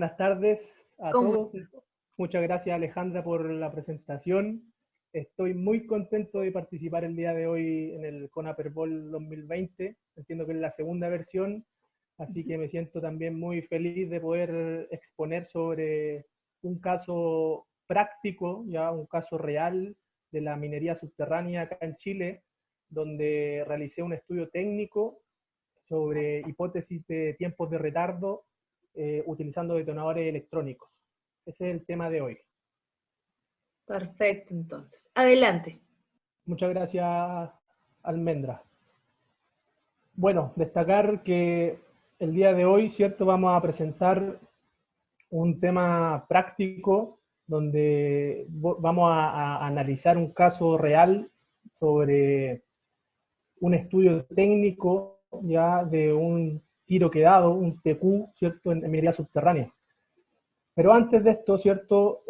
buenas tardes a ¿Cómo? todos. Muchas gracias, Alejandra, por la presentación. Estoy muy contento de participar el día de hoy en el CONAPERBOL 2020. Entiendo que es la segunda versión, así que me siento también muy feliz de poder exponer sobre un caso práctico, ya un caso real de la minería subterránea acá en Chile, donde realicé un estudio técnico sobre hipótesis de tiempos de retardo utilizando detonadores electrónicos. Ese es el tema de hoy. Perfecto, entonces. Adelante. Muchas gracias, Almendra. Bueno, destacar que el día de hoy, ¿cierto? Vamos a presentar un tema práctico donde vamos a analizar un caso real sobre un estudio técnico ya de un tiro quedado, un TQ, ¿cierto? En minería subterránea. Pero antes de esto, ¿cierto?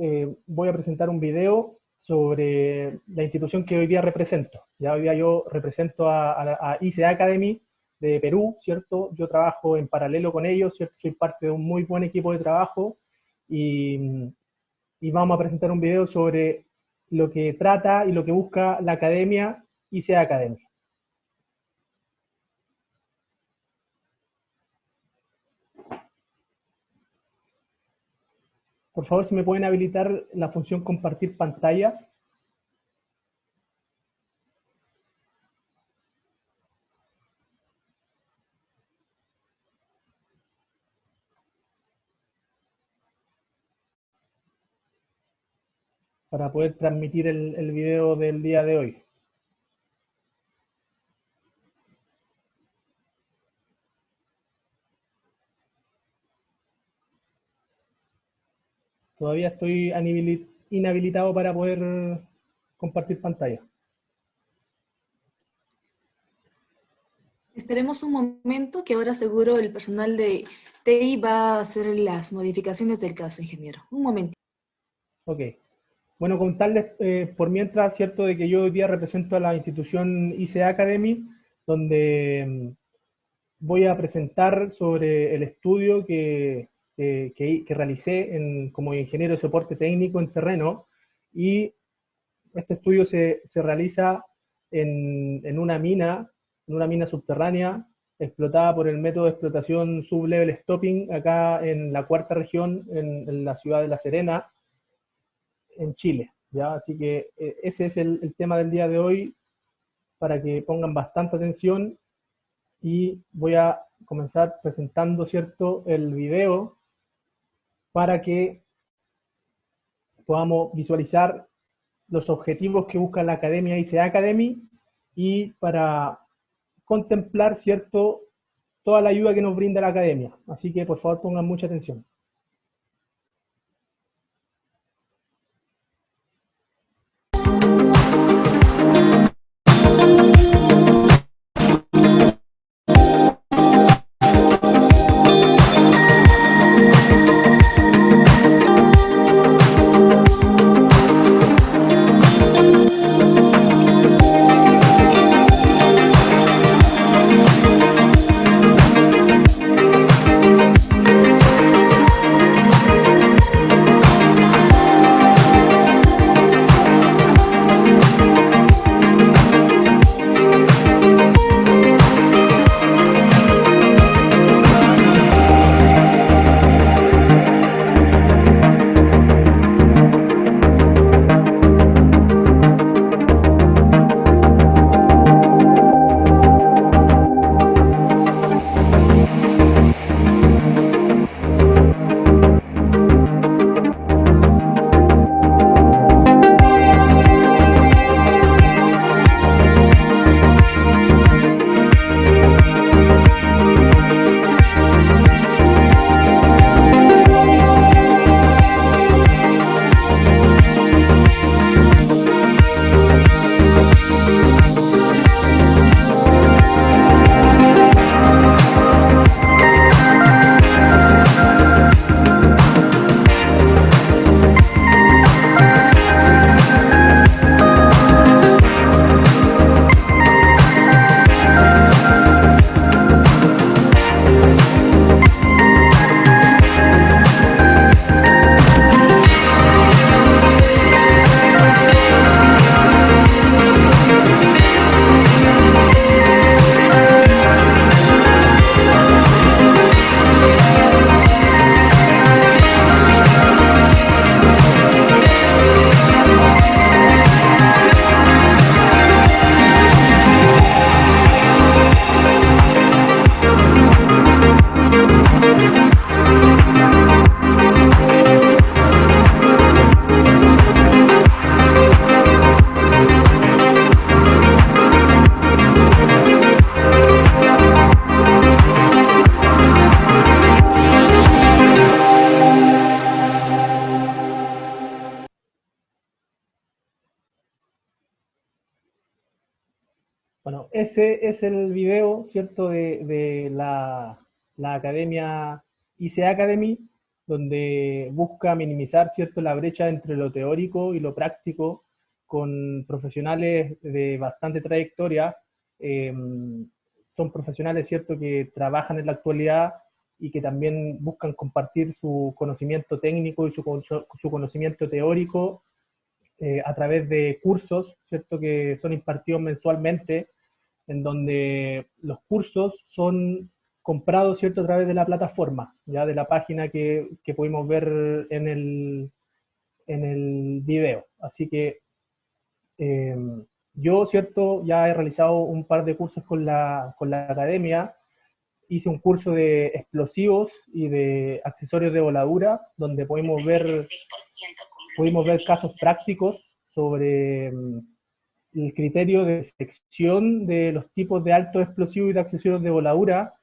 Voy a presentar un video sobre la institución que hoy día represento. Ya hoy día yo represento a ICA Academy de Perú, ¿cierto? Yo trabajo en paralelo con ellos, ¿cierto? Soy parte de un muy buen equipo de trabajo y vamos a presentar un video sobre lo que trata y lo que busca la academia ICA Academy. Por favor, si me pueden habilitar la función compartir pantalla. Para poder transmitir el video del día de hoy. Todavía estoy inhabilitado para poder compartir pantalla. Esperemos un momento que ahora seguro el personal de TI va a hacer las modificaciones del caso, ingeniero. Un momento. Ok. Bueno, contarles por mientras, cierto, de que yo hoy día represento a la institución ICA Academy, donde voy a presentar sobre el estudio que realicé como ingeniero de soporte técnico en terreno, y este estudio se realiza en una mina subterránea explotada por el método de explotación sublevel stopping acá en la cuarta región, en la ciudad de La Serena, en Chile, ¿ya? Así que ese es el tema del día de hoy, para que pongan bastante atención, y voy a comenzar presentando, ¿cierto?, el video para que podamos visualizar los objetivos que busca la Academia ICA Academy y para contemplar, ¿cierto?, toda la ayuda que nos brinda la Academia. Así que, por favor, pongan mucha atención. Bueno, ese es el video, ¿cierto?, de la academia ICA Academy, donde busca minimizar, ¿cierto?, la brecha entre lo teórico y lo práctico con profesionales de bastante trayectoria. eh, Son profesionales, ¿cierto?, que trabajan en la actualidad y que también buscan compartir su conocimiento técnico y su conocimiento teórico a través de cursos, ¿cierto?, que son impartidos mensualmente, en donde los cursos son comprados, ¿cierto?, a través de la plataforma, ya de la página que pudimos ver en el video. Así que eh, yo, ¿cierto?, ya he realizado un par de cursos con la academia. Hice un curso de explosivos y de accesorios de voladura, donde pudimos ver casos prácticos sobre el criterio de selección de los tipos de altos explosivos y de accesorios de voladura,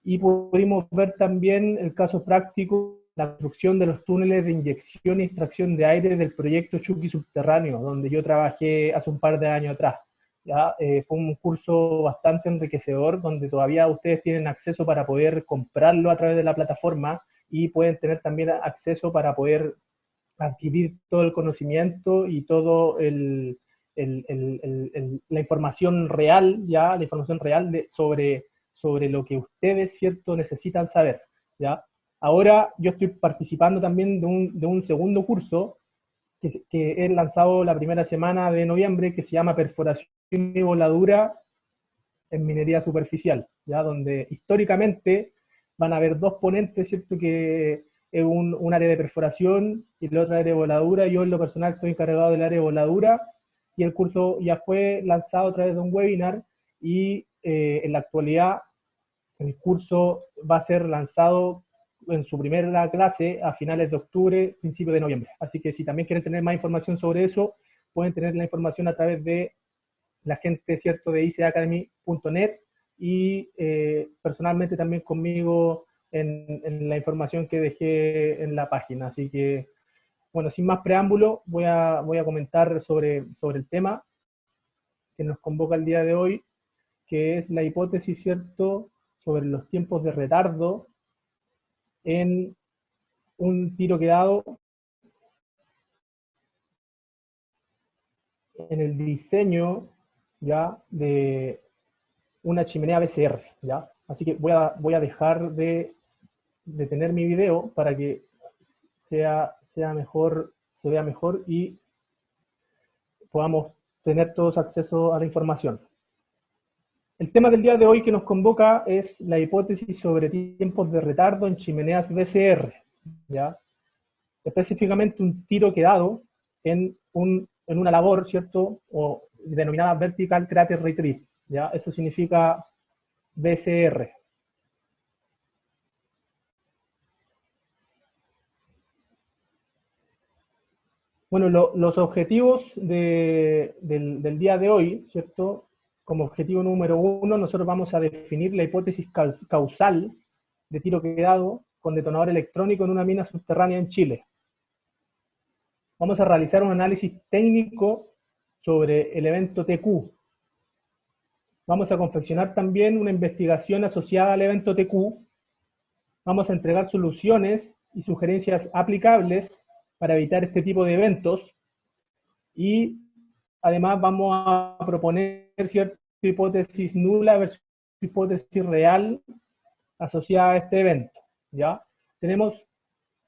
y pudimos ver también el caso práctico de la construcción de los túneles de inyección y extracción de aire del proyecto Chucky Subterráneo, donde yo trabajé hace un par de años atrás. ¿Ya? Fue un curso bastante enriquecedor, donde todavía ustedes tienen acceso para poder comprarlo a través de la plataforma, y pueden tener también acceso para poder adquirir todo el conocimiento y todo la información real, ya, la información real sobre lo que ustedes, ¿cierto?, necesitan saber, ¿ya? Ahora yo estoy participando también de un segundo curso que es lanzado la primera semana de noviembre, que se llama Perforación y Voladura en Minería Superficial, ¿ya? Donde históricamente van a haber dos ponentes, ¿cierto?, que es un área de perforación y el otro área de voladura. Yo en lo personal estoy encargado del área de voladura, y el curso ya fue lanzado a través de un webinar, y en la actualidad el curso va a ser lanzado en su primera clase a finales de octubre, principios de noviembre. Así que si también quieren tener más información sobre eso, pueden tener la información a través de la gente, ¿cierto?, de icacademy.net, y personalmente también conmigo en la información que dejé en la página. Así que, bueno, sin más preámbulo, voy a comentar sobre el tema que nos convoca el día de hoy, que es la hipótesis, ¿cierto?, sobre los tiempos de retardo en un tiro quedado en el diseño, ya, de una chimenea BCR, ¿ya? Así que voy a dejar de tener mi video para que sea mejor, se vea mejor, y podamos tener todos acceso a la información. El tema del día de hoy que nos convoca es la hipótesis sobre tiempos de retardo en chimeneas BCR, ¿ya? Específicamente un tiro quedado en una labor, ¿cierto?, o denominada Vertical Crater Retreat, ¿ya? Eso significa BCR. Bueno, los objetivos del día de hoy, ¿cierto? Como objetivo número uno, nosotros vamos a definir la hipótesis causal de tiro quedado con detonador electrónico en una mina subterránea en Chile. Vamos a realizar un análisis técnico sobre el evento TQ. Vamos a confeccionar también una investigación asociada al evento TQ. Vamos a entregar soluciones y sugerencias aplicables para evitar este tipo de eventos, y además vamos a proponer cierta hipótesis nula versus hipótesis real asociada a este evento, ¿ya? Tenemos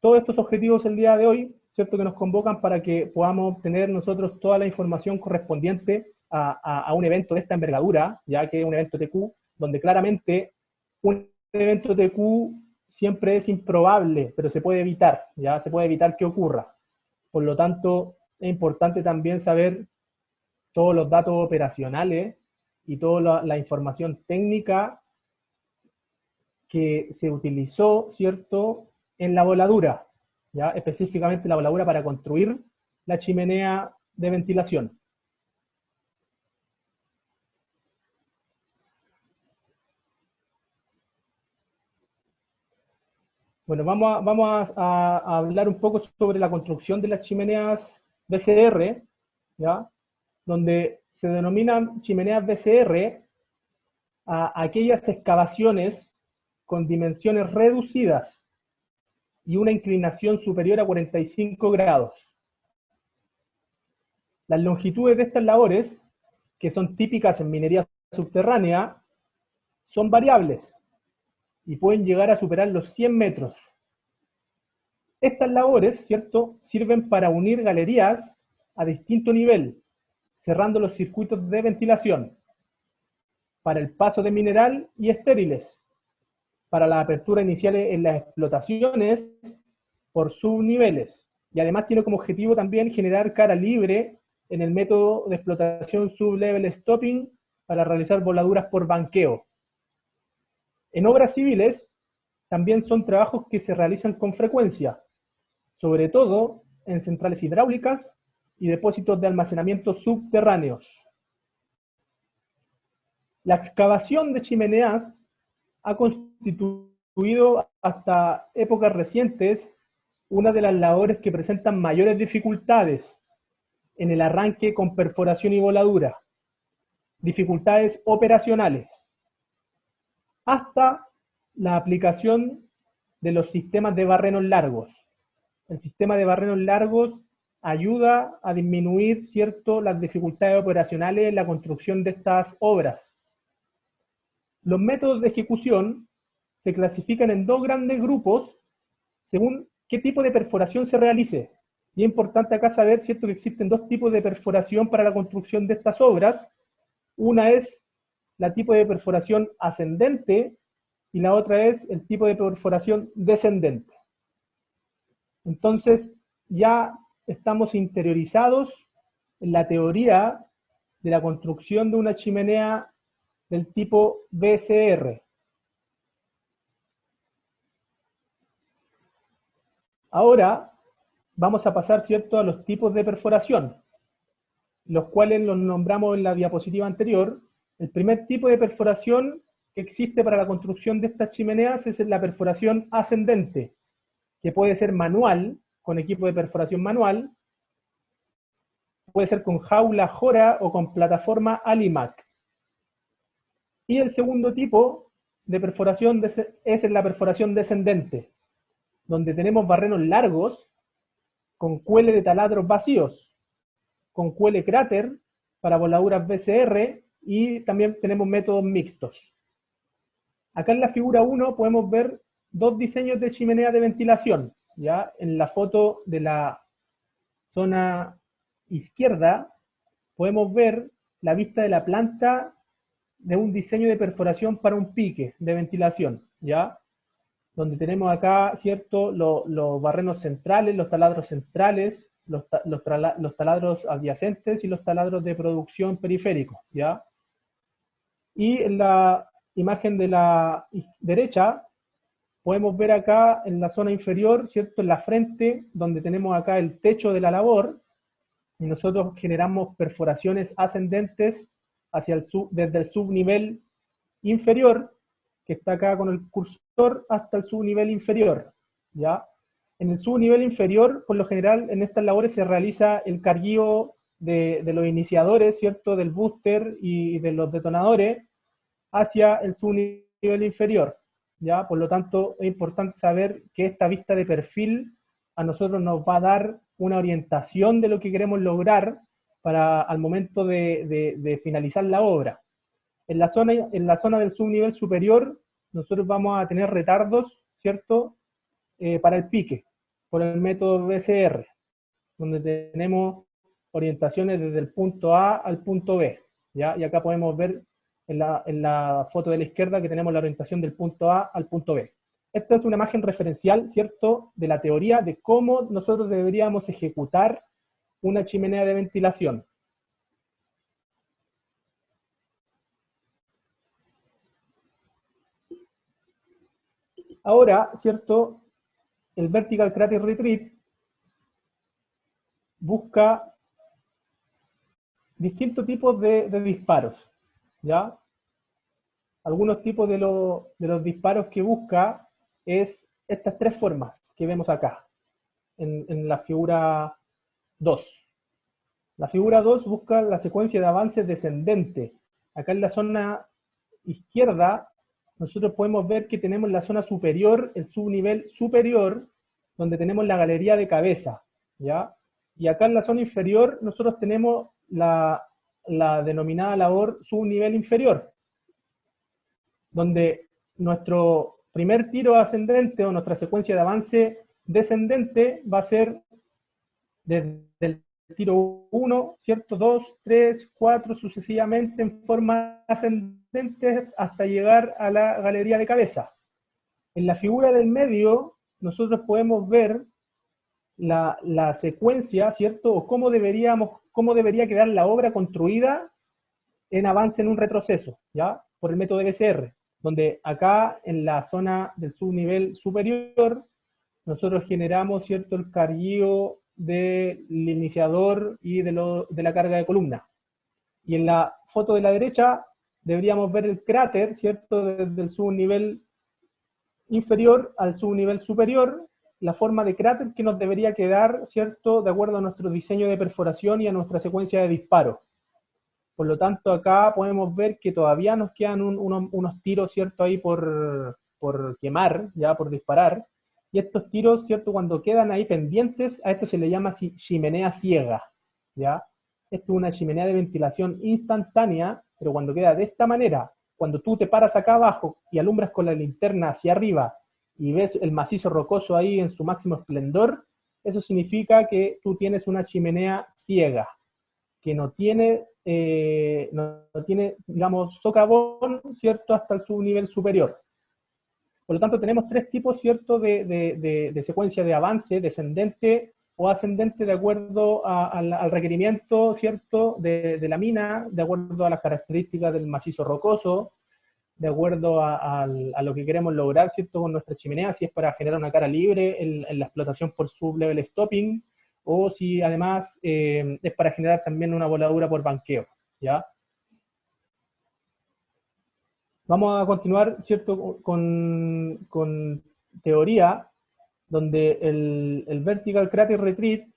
todos estos objetivos el día de hoy, ¿cierto?, que nos convocan para que podamos obtener nosotros toda la información correspondiente a un evento de esta envergadura, ya que es un evento TQ, donde claramente un evento TQ siempre es improbable, pero se puede evitar, ya se puede evitar que ocurra. Por lo tanto, es importante también saber todos los datos operacionales y toda la información técnica que se utilizó, ¿cierto?, en la voladura, ¿ya? Específicamente la voladura para construir la chimenea de ventilación. Bueno, vamos a hablar un poco sobre la construcción de las chimeneas BCR, ¿ya? donde se denominan chimeneas BCR a aquellas excavaciones con dimensiones reducidas y una inclinación superior a 45 grados. Las longitudes de estas labores, que son típicas en minería subterránea, son variables y pueden llegar a superar los 100 metros. Estas labores, ¿cierto?, sirven para unir galerías a distinto nivel, cerrando los circuitos de ventilación, para el paso de mineral y estériles, para la apertura inicial en las explotaciones por subniveles, y además tiene como objetivo también generar cara libre en el método de explotación sublevel stopping para realizar voladuras por banqueo. En obras civiles también son trabajos que se realizan con frecuencia, sobre todo en centrales hidráulicas y depósitos de almacenamiento subterráneos. La excavación de chimeneas ha constituido hasta épocas recientes una de las labores que presentan mayores dificultades en el arranque con perforación y voladura, dificultades operacionales, hasta la aplicación de los sistemas de barrenos largos. El sistema de barrenos largos ayuda a disminuir, ¿cierto?, las dificultades operacionales en la construcción de estas obras. Los métodos de ejecución se clasifican en dos grandes grupos según qué tipo de perforación se realice. Y es importante acá saber, ¿cierto?, que existen dos tipos de perforación para la construcción de estas obras. Una es la tipo de perforación ascendente y la otra es el tipo de perforación descendente. Entonces, ya estamos interiorizados en la teoría de la construcción de una chimenea del tipo BCR. Ahora vamos a pasar, ¿cierto?, a los tipos de perforación, los cuales los nombramos en la diapositiva anterior. El primer tipo de perforación que existe para la construcción de estas chimeneas es la perforación ascendente, que puede ser manual, con equipo de perforación manual, puede ser con jaula Jora o con plataforma Alimac. Y el segundo tipo de perforación es la perforación descendente, donde tenemos barrenos largos con cuele de taladros vacíos, con cuele cráter para voladuras BCR, y también tenemos métodos mixtos. Acá en la figura 1 podemos ver dos diseños de chimenea de ventilación. ¿Ya? En la foto de la zona izquierda podemos ver la vista de la planta de un diseño de perforación para un pique de ventilación, ¿ya? Donde tenemos acá, ¿cierto?, los barrenos centrales, los taladros centrales, los taladros adyacentes y los taladros de producción periféricos, ¿ya? Y en la imagen de la derecha podemos ver acá en la zona inferior, ¿cierto?, en la frente, donde tenemos acá el techo de la labor, y nosotros generamos perforaciones ascendentes hacia desde el subnivel inferior, que está acá con el cursor, hasta el subnivel inferior, ¿ya? En el subnivel inferior, por lo general, en estas labores se realiza el carguío de los iniciadores, ¿cierto?, del booster y de los detonadores hacia el subnivel inferior, ¿ya? Por lo tanto, es importante saber que esta vista de perfil a nosotros nos va a dar una orientación de lo que queremos lograr al momento de finalizar la obra. En la zona del subnivel superior, nosotros vamos a tener retardos, ¿cierto?, para el pique, por el método BCR, donde tenemos orientaciones desde el punto A al punto B, ¿ya? Y acá podemos ver en la foto de la izquierda que tenemos la orientación del punto A al punto B. Esta es una imagen referencial, ¿cierto?, de la teoría de cómo nosotros deberíamos ejecutar una chimenea de ventilación. Ahora, ¿cierto?, el Vertical Crater Retreat busca distintos tipos de disparos, ¿ya? Algunos tipos de los disparos que busca es estas tres formas que vemos acá, en la figura 2. La figura 2 busca la secuencia de avances descendente. Acá en la zona izquierda, nosotros podemos ver que tenemos la zona superior, el subnivel superior, donde tenemos la galería de cabeza, ¿ya? Y acá en la zona inferior, nosotros tenemos la denominada labor subnivel inferior, donde nuestro primer tiro ascendente o nuestra secuencia de avance descendente va a ser desde el tiro 1, ¿cierto? 2, 3, 4, sucesivamente en forma ascendente hasta llegar a la galería de cabeza. En la figura del medio, nosotros podemos ver la secuencia, ¿cierto? O cómo debería quedar la obra construida en avance en un retroceso, ¿ya? Por el método de BCR, donde acá en la zona del subnivel superior, nosotros generamos, ¿cierto?, el carguío del iniciador y de la carga de columna. Y en la foto de la derecha deberíamos ver el cráter, ¿cierto?, desde el subnivel inferior al subnivel superior, la forma de cráter que nos debería quedar, ¿cierto?, de acuerdo a nuestro diseño de perforación y a nuestra secuencia de disparo. Por lo tanto, acá podemos ver que todavía nos quedan unos tiros, ¿cierto?, ahí por quemar, ya por disparar. Y estos tiros, ¿cierto?, cuando quedan ahí pendientes, a esto se le llama chimenea ciega, ¿ya? Esto es una chimenea de ventilación instantánea, pero cuando queda de esta manera, cuando tú te paras acá abajo y alumbras con la linterna hacia arriba y ves el macizo rocoso ahí en su máximo esplendor, eso significa que tú tienes una chimenea ciega, que no tiene, digamos, socavón, ¿cierto?, hasta el subnivel superior. Por lo tanto, tenemos tres tipos, ¿cierto?, de secuencia de avance, descendente o ascendente, de acuerdo al requerimiento, ¿cierto?, de la mina, de acuerdo a las características del macizo rocoso, de acuerdo a lo que queremos lograr, ¿cierto?, con nuestra chimenea, si es para generar una cara libre en la explotación por sublevel stopping, o si además es para generar también una voladura por banqueo, ¿ya? Vamos a continuar, ¿cierto?, con teoría, donde el Vertical Crater Retreat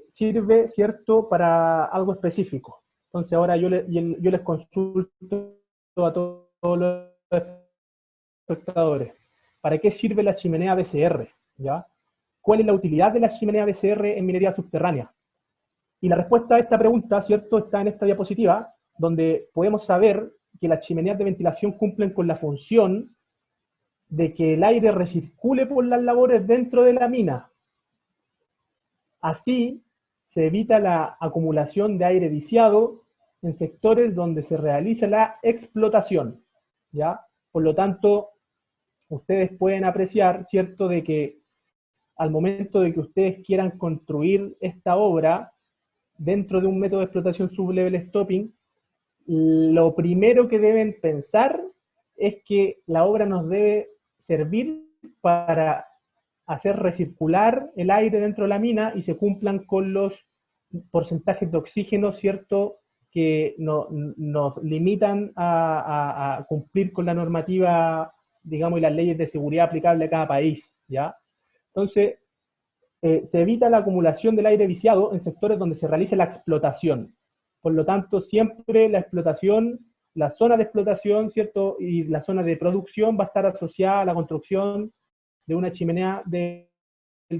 sirve, ¿cierto?, para algo específico. Entonces ahora yo les consulto a todos los espectadores, ¿para qué sirve la chimenea BCR? ¿Ya? ¿Cuál es la utilidad de la chimenea BCR en minería subterránea? Y la respuesta a esta pregunta, ¿cierto?, está en esta diapositiva, donde podemos saber que las chimeneas de ventilación cumplen con la función de que el aire recircule por las labores dentro de la mina. Así se evita la acumulación de aire viciado en sectores donde se realiza la explotación, ¿ya? Por lo tanto, ustedes pueden apreciar, ¿cierto?, de que al momento de que ustedes quieran construir esta obra dentro de un método de explotación sublevel stopping, lo primero que deben pensar es que la obra nos debe servir para hacer recircular el aire dentro de la mina y se cumplan con los porcentajes de oxígeno, ¿cierto?, que nos limitan a cumplir con la normativa, digamos, y las leyes de seguridad aplicables a cada país, ¿ya? Entonces, se evita la acumulación del aire viciado en sectores donde se realiza la explotación. Por lo tanto, siempre la explotación, la zona de explotación, ¿cierto?, y la zona de producción va a estar asociada a la construcción de una chimenea del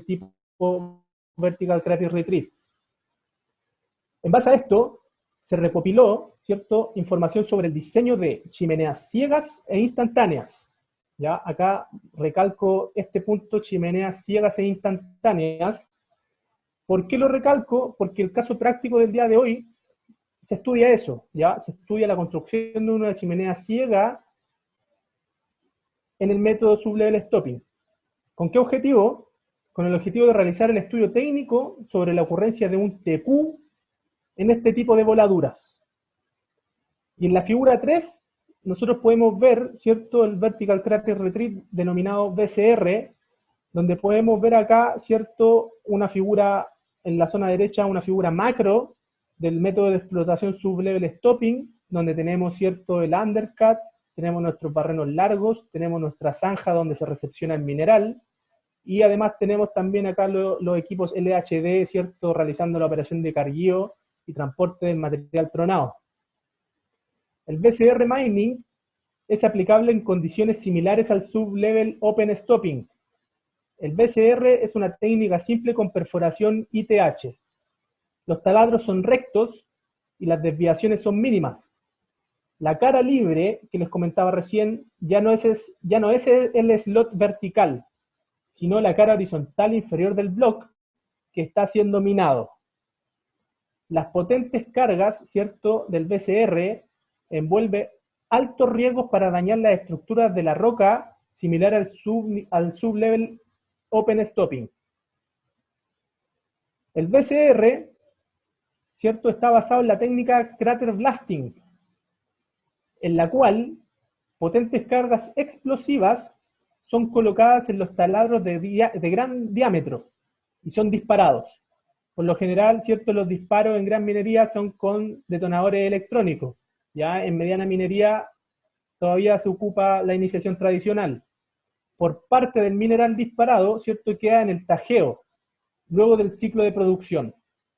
tipo Vertical Crater Retreat. En base a esto, se recopiló, ¿cierto?, información sobre el diseño de chimeneas ciegas e instantáneas. ¿Ya? Acá recalco este punto, chimeneas ciegas e instantáneas. ¿Por qué lo recalco? Porque el caso práctico del día de hoy se estudia eso, ¿ya? Se estudia la construcción de una chimenea ciega en el método sublevel stopping. ¿Con qué objetivo? Con el objetivo de realizar el estudio técnico sobre la ocurrencia de un TQ en este tipo de voladuras. Y en la figura 3, nosotros podemos ver, ¿cierto?, el Vertical Crater Retreat denominado BCR, donde podemos ver acá, ¿cierto?, una figura en la zona derecha, una figura macro del método de explotación sublevel stopping, donde tenemos, ¿cierto?, el undercut, tenemos nuestros barrenos largos, tenemos nuestra zanja donde se recepciona el mineral, y además tenemos también acá los equipos LHD, ¿cierto?, realizando la operación de carguío y transporte del material tronado. El BCR Mining es aplicable en condiciones similares al Sublevel Open Stopping. El BCR es una técnica simple con perforación ITH. Los taladros son rectos y las desviaciones son mínimas. La cara libre, que les comentaba recién, ya no es el slot vertical, sino la cara horizontal inferior del block que está siendo minado. Las potentes cargas, ¿cierto?, del BCR envuelve altos riesgos para dañar las estructuras de la roca, similar al sublevel open stopping. El BCR, ¿cierto?, está basado en la técnica crater blasting, en la cual potentes cargas explosivas son colocadas en los taladros de gran diámetro y son disparados. Por lo general, ¿cierto?, los disparos en gran minería son con detonadores electrónicos. Ya en mediana minería todavía se ocupa la iniciación tradicional. Por parte del mineral disparado, ¿cierto?, queda en el tajeo, luego del ciclo de producción,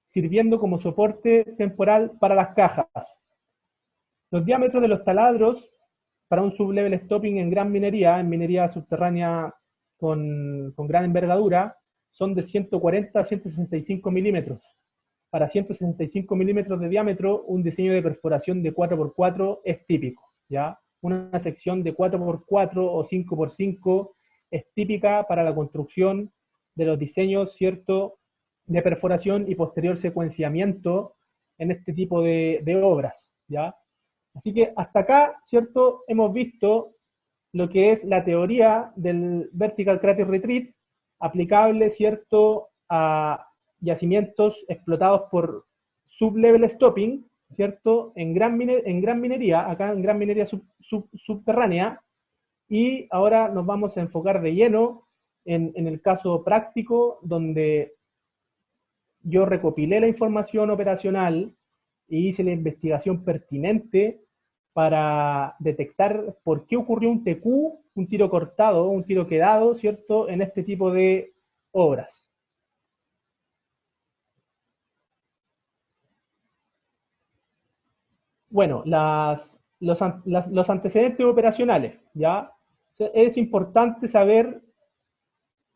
sirviendo como soporte temporal para las cajas. Los diámetros de los taladros para un sublevel stopping en gran minería, en minería subterránea con gran envergadura, son de 140 a 165 milímetros. Para 165 milímetros de diámetro, un diseño de perforación de 4x4 es típico, ¿ya? Una sección de 4x4 o 5x5 es típica para la construcción de los diseños, ¿cierto?, de perforación y posterior secuenciamiento en este tipo de obras, ¿ya? Así que hasta acá, ¿cierto?, hemos visto lo que es la teoría del Vertical Crater Retreat, aplicable, ¿cierto?, a yacimientos explotados por sublevel stopping, ¿cierto?, en gran minería, acá en gran minería subterránea, y ahora nos vamos a enfocar de lleno en el caso práctico, donde yo recopilé la información operacional y hice la investigación pertinente para detectar por qué ocurrió un TQ, un tiro cortado, un tiro quedado, ¿cierto?, en este tipo de obras. Bueno, los antecedentes operacionales, ¿ya? Es importante saber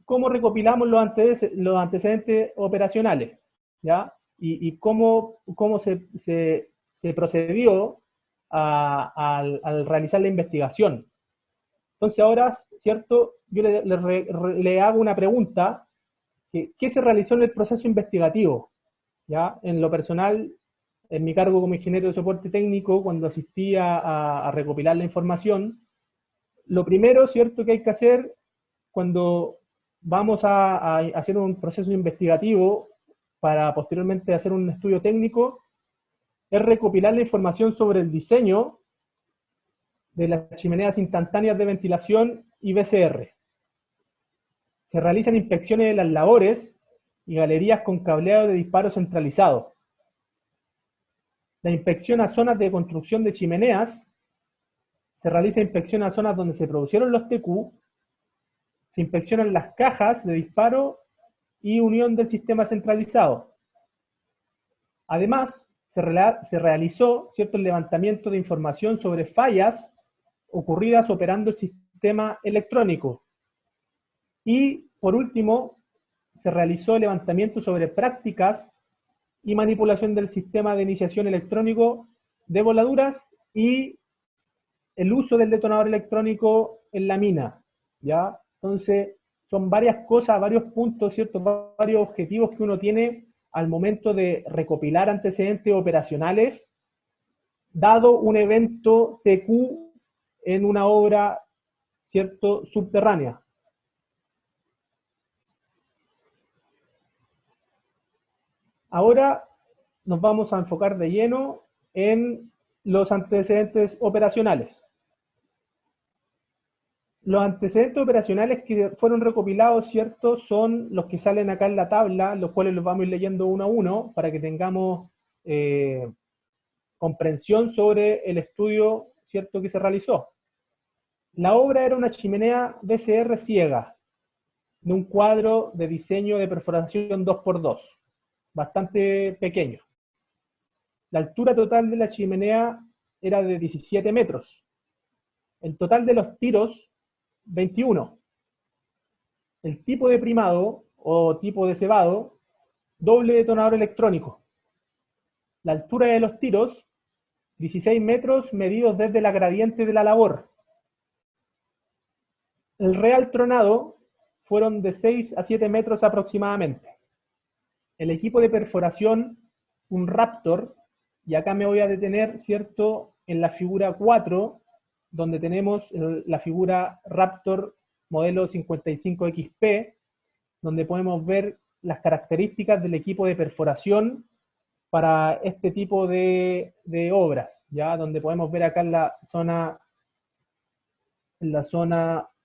cómo recopilamos los antecedentes operacionales, ¿ya? Y cómo se procedió al realizar la investigación. Entonces ahora, ¿cierto?, yo le hago una pregunta, ¿qué se realizó en el proceso investigativo? ¿Ya? En lo personal, en mi cargo como ingeniero de soporte técnico, cuando asistía a recopilar la información, lo primero, ¿cierto?, que hay que hacer cuando vamos a hacer un proceso investigativo para posteriormente hacer un estudio técnico, es recopilar la información sobre el diseño de las chimeneas instantáneas de ventilación y BCR. Se realizan inspecciones de las labores y galerías con cableado de disparo centralizado. La inspección a zonas de construcción de chimeneas, se realiza inspección a zonas donde se produjeron los TQ, se inspeccionan las cajas de disparo y unión del sistema centralizado. Además, se realizó, ¿cierto?, el levantamiento de información sobre fallas ocurridas operando el sistema electrónico. Y, por último, se realizó el levantamiento sobre prácticas y manipulación del sistema de iniciación electrónico de voladuras y el uso del detonador electrónico en la mina, ¿ya? Entonces, son varias cosas, varios puntos, ¿cierto?, varios objetivos que uno tiene al momento de recopilar antecedentes operacionales, dado un evento TQ en una obra, ¿cierto?, subterránea. Ahora nos vamos a enfocar de lleno en los antecedentes operacionales. Los antecedentes operacionales que fueron recopilados, ¿cierto?, son los que salen acá en la tabla, los cuales los vamos a ir leyendo uno a uno para que tengamos comprensión sobre el estudio, ¿cierto?, que se realizó. La obra era una chimenea BCR ciega. de un cuadro de diseño de perforación 2x2, bastante pequeño. La altura total de la chimenea era de 17 metros. El total de los tiros, 21. El tipo de primado o tipo de cebado, doble detonador electrónico. La altura de los tiros, 16 metros medidos desde la gradiente de la labor. El real tronado fueron de 6 a 7 metros aproximadamente. El equipo de perforación, un Raptor, y acá me voy a detener, ¿cierto?, en la figura 4, donde tenemos la figura Raptor modelo 55XP, donde podemos ver las características del equipo de perforación para este tipo de obras, ¿ya? Donde podemos ver acá en la zona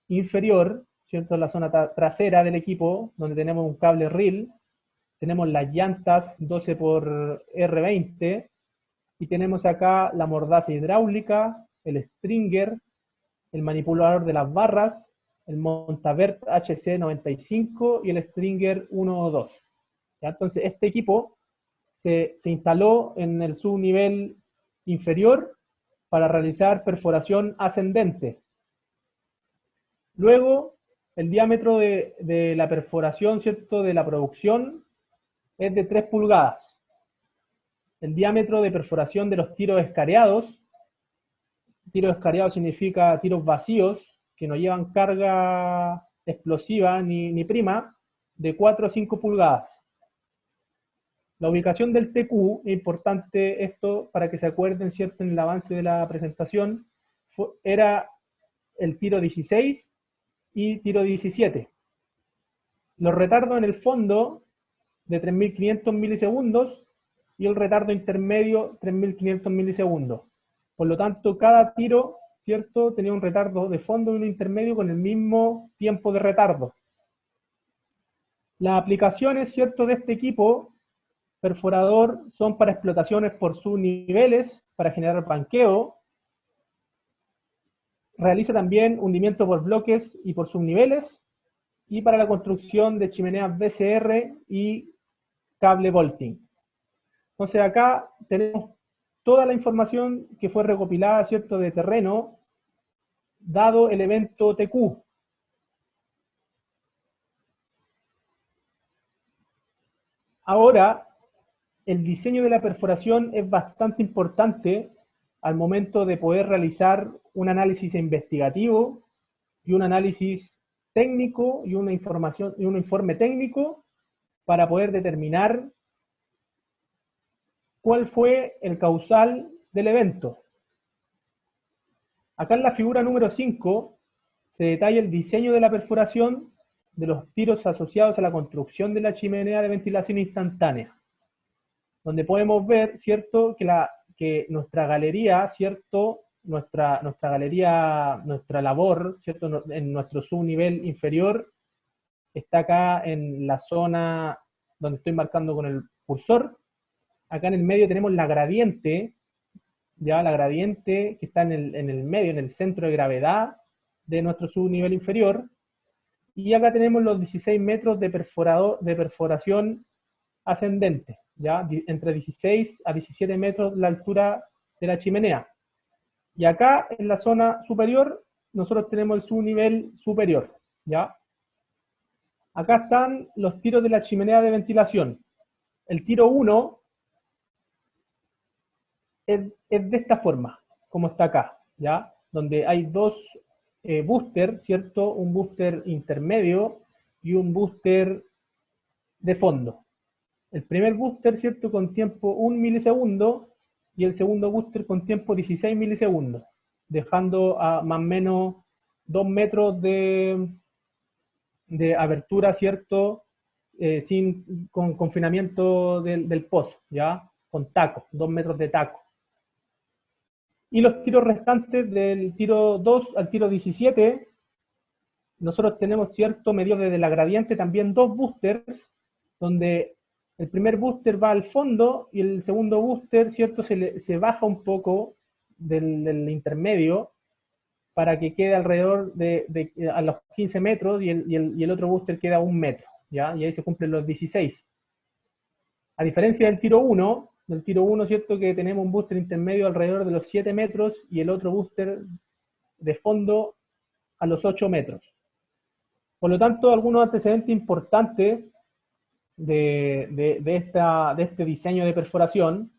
inferior, ¿cierto?, en la zona trasera del equipo, donde tenemos un cable reel, tenemos las llantas 12 por R20, y tenemos acá la mordaza hidráulica, el stringer, el manipulador de las barras, el Montavert HC95 y el stringer 1 o 2. ¿Ya? Entonces este equipo se instaló en el subnivel inferior para realizar perforación ascendente. Luego, el diámetro de la perforación, ¿cierto?, de la producción es de 3 pulgadas. El diámetro de perforación de los tiros escareados, tiro escareado significa tiros vacíos, que no llevan carga explosiva ni prima, de 4 a 5 pulgadas. La ubicación del TQ, es importante esto para que se acuerden, ¿cierto?, en el avance de la presentación, era el tiro 16 y tiro 17. Los retardos en el fondo de 3500 milisegundos y el retardo intermedio 3500 milisegundos. Por lo tanto, cada tiro, ¿cierto?, tenía un retardo de fondo y un intermedio con el mismo tiempo de retardo. Las aplicaciones, ¿cierto?, de este equipo perforador son para explotaciones por subniveles, para generar banqueo. Realiza también hundimiento por bloques y por subniveles, y para la construcción de chimeneas BCR y cable bolting. Entonces acá tenemos toda la información que fue recopilada, ¿cierto?, de terreno, dado el evento TQ. Ahora, el diseño de la perforación es bastante importante al momento de poder realizar un análisis investigativo y un análisis técnico y una información y un informe técnico para poder determinar cuál fue el causal del evento. Acá en la figura número 5 se detalla el diseño de la perforación de los tiros asociados a la construcción de la chimenea de ventilación instantánea, donde podemos ver, ¿cierto?, que nuestra galería, ¿cierto?, nuestra labor, ¿cierto?, en nuestro subnivel inferior, está acá en la zona donde estoy marcando con el cursor. Acá en el medio tenemos la gradiente, ya la gradiente que está en el medio, en el centro de gravedad de nuestro subnivel inferior. Y acá tenemos los 16 metros de perforación ascendente, ¿ya? Entre 16 a 17 metros la altura de la chimenea. Y acá en la zona superior nosotros tenemos el subnivel superior, ¿ya? Acá están los tiros de la chimenea de ventilación. El tiro 1 es de esta forma, como está acá, ¿ya? Donde hay dos booster, ¿cierto? Un booster intermedio y un booster de fondo. El primer booster, ¿cierto?, con tiempo 1 milisegundo y el segundo booster con tiempo 16 milisegundos, dejando a más o menos 2 metros de abertura, ¿cierto?, con confinamiento del pozo, ¿ya? Con taco, 2 metros de taco. Y los tiros restantes del tiro 2 al tiro 17, nosotros tenemos, ¿cierto?, medido desde la gradiente también 2 boosters, donde el primer booster va al fondo y el segundo booster, ¿cierto?, se baja un poco del intermedio para que quede alrededor a los 15 metros y el otro booster queda a 1 metro, ¿ya? Y ahí se cumplen los 16. A diferencia del tiro 1, ¿cierto? Que tenemos un booster intermedio alrededor de los 7 metros y el otro booster de fondo a los 8 metros. Por lo tanto, algunos antecedentes importantes de este diseño de perforación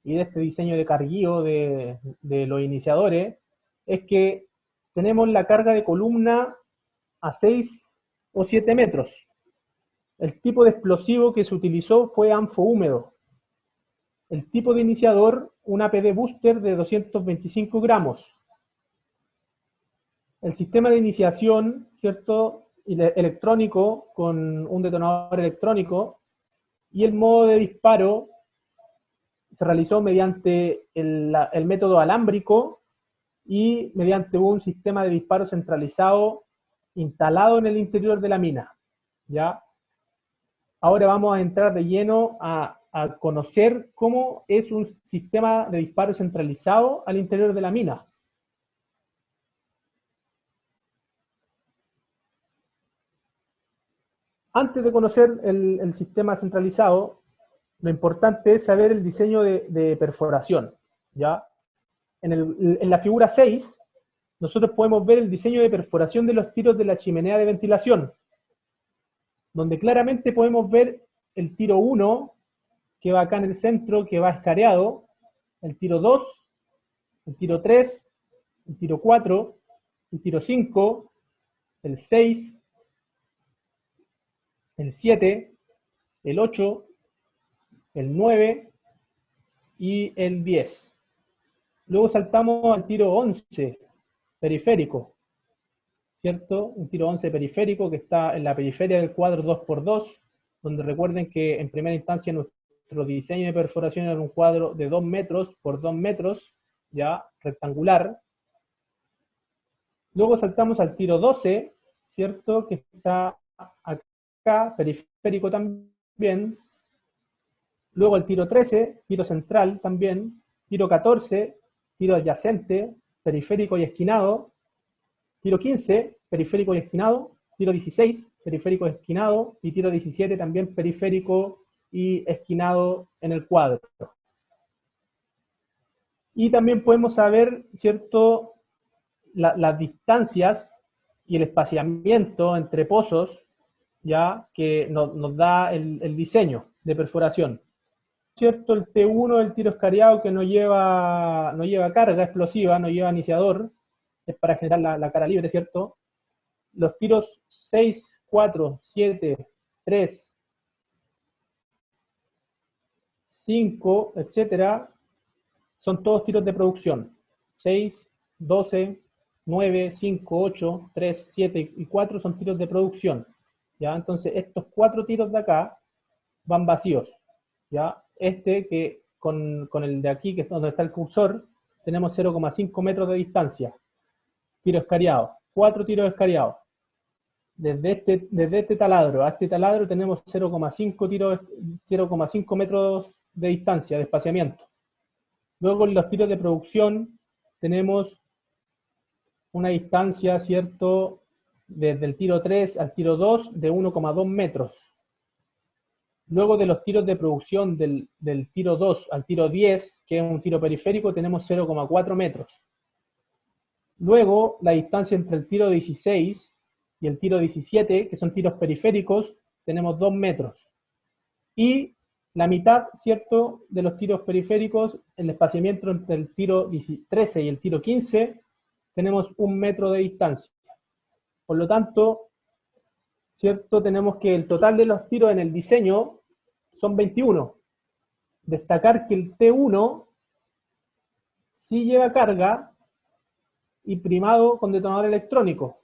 y de este diseño de carguío de los iniciadores es que tenemos la carga de columna a 6 o 7 metros. El tipo de explosivo que se utilizó fue anfo húmedo. El tipo de iniciador, un APD booster de 225 gramos. El sistema de iniciación, ¿cierto?, electrónico, con un detonador electrónico, y el modo de disparo se realizó mediante el método alámbrico y mediante un sistema de disparo centralizado instalado en el interior de la mina, ¿ya? Ahora vamos a entrar de lleno a conocer cómo es un sistema de disparo centralizado al interior de la mina. Antes de conocer el sistema centralizado, lo importante es saber el diseño de perforación, ¿ya? En la figura 6, nosotros podemos ver el diseño de perforación de los tiros de la chimenea de ventilación, donde claramente podemos ver el tiro 1, que va acá en el centro, que va escareado, el tiro 2, el tiro 3, el tiro 4, el tiro 5, el 6, el 7, el 8, el 9 y el 10. Luego saltamos al tiro 11, periférico, ¿cierto? Un tiro 11 periférico que está en la periferia del cuadro 2x2, donde recuerden que en primera instancia nuestro diseño de perforación era un cuadro de 2 metros por 2 metros, ya rectangular. Luego saltamos al tiro 12, ¿cierto? Que está acá, periférico también. Luego el tiro 13, tiro central también. Tiro 14, tiro adyacente, periférico y esquinado. Tiro 15, periférico y esquinado. Tiro 16, periférico y esquinado. Y tiro 17 también periférico y esquinado en el cuadro. Y también podemos saber, ¿cierto?, las distancias y el espaciamiento entre pozos, ya que nos da el diseño de perforación. ¿Cierto? El T1, el tiro escariado, que no lleva carga explosiva, no lleva iniciador, es para generar la cara libre, ¿cierto? Los tiros 6, 4, 7, 3, 5, etcétera, son todos tiros de producción. 6, 12, 9, 5, 8, 3, 7 y 4 son tiros de producción, ¿ya? Entonces estos 4 tiros de acá van vacíos, ¿ya? Este que con el de aquí, que es donde está el cursor, tenemos 0,5 metros de distancia. Tiro escariado, 4 tiros escariados. Desde este taladro a este taladro tenemos 0,5 metros de distancia, de espaciamiento. Luego en los tiros de producción tenemos una distancia, ¿cierto?, desde el tiro 3 al tiro 2 de 1,2 metros. Luego de los tiros de producción del tiro 2 al tiro 10, que es un tiro periférico, tenemos 0,4 metros. Luego, la distancia entre el tiro 16 y el tiro 17, que son tiros periféricos, tenemos 2 metros. Y la mitad, ¿cierto?, de los tiros periféricos, el espaciamiento entre el tiro 13 y el tiro 15, tenemos 1 metro de distancia. Por lo tanto, ¿cierto?, tenemos que el total de los tiros en el diseño son 21. Destacar que el T1 sí lleva carga y primado con detonador electrónico.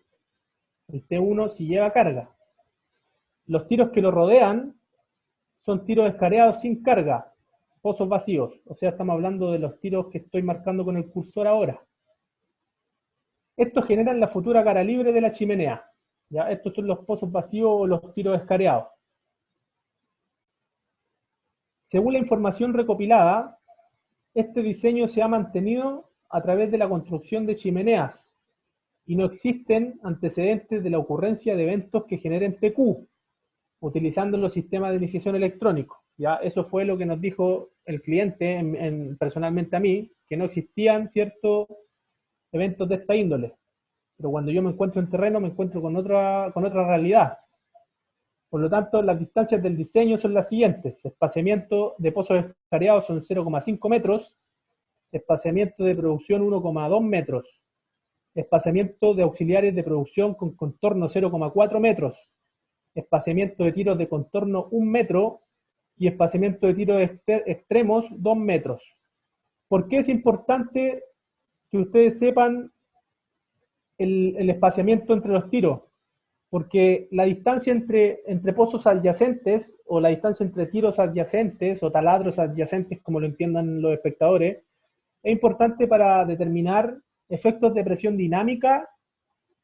El T1 sí lleva carga. Los tiros que lo rodean son tiros escareados sin carga, pozos vacíos. O sea, estamos hablando de los tiros que estoy marcando con el cursor ahora. Estos generan la futura cara libre de la chimenea. ¿Ya? Estos son los pozos vacíos o los tiros escareados. Según la información recopilada, este diseño se ha mantenido a través de la construcción de chimeneas y no existen antecedentes de la ocurrencia de eventos que generen TQ, utilizando los sistemas de iniciación electrónico. ¿Ya? Eso fue lo que nos dijo el cliente personalmente a mí, que no existían ciertos eventos de esta índole. Pero cuando yo me encuentro en terreno, me encuentro con otra realidad. Por lo tanto, las distancias del diseño son las siguientes. Espaciamiento de pozos escariados son 0,5 metros, espaciamiento de producción 1,2 metros, espaciamiento de auxiliares de producción con contorno 0,4 metros, espaciamiento de tiros de contorno 1 metro y espaciamiento de tiros extremos 2 metros. ¿Por qué es importante que ustedes sepan el espaciamiento entre los tiros? Porque la distancia entre pozos adyacentes o la distancia entre tiros adyacentes o taladros adyacentes, como lo entiendan los espectadores, es importante para determinar efectos de presión dinámica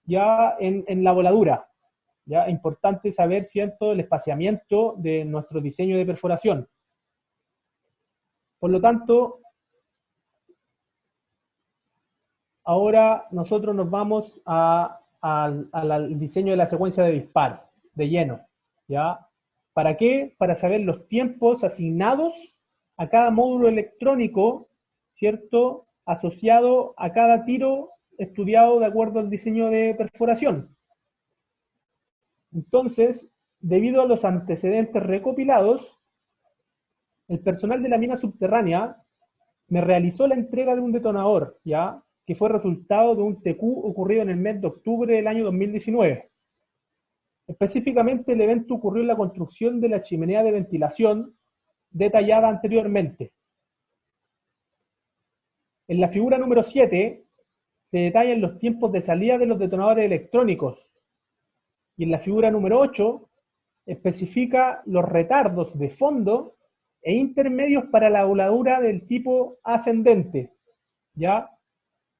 ya en la voladura. ¿Ya? Es importante saber, ¿cierto?, el espaciamiento de nuestro diseño de perforación. Por lo tanto, ahora nosotros nos vamos al diseño de la secuencia de disparo, de lleno. ¿Ya? ¿Para qué? Para saber los tiempos asignados a cada módulo electrónico, ¿cierto?, asociado a cada tiro estudiado de acuerdo al diseño de perforación. Entonces, debido a los antecedentes recopilados, el personal de la mina subterránea me realizó la entrega de un detonador, ¿ya?, que fue resultado de un TQ ocurrido en el mes de octubre del año 2019. Específicamente, el evento ocurrió en la construcción de la chimenea de ventilación detallada anteriormente. En la figura número 7 se detallan los tiempos de salida de los detonadores electrónicos, y en la figura número 8 especifica los retardos de fondo e intermedios para la voladura del tipo ascendente. ¿Ya?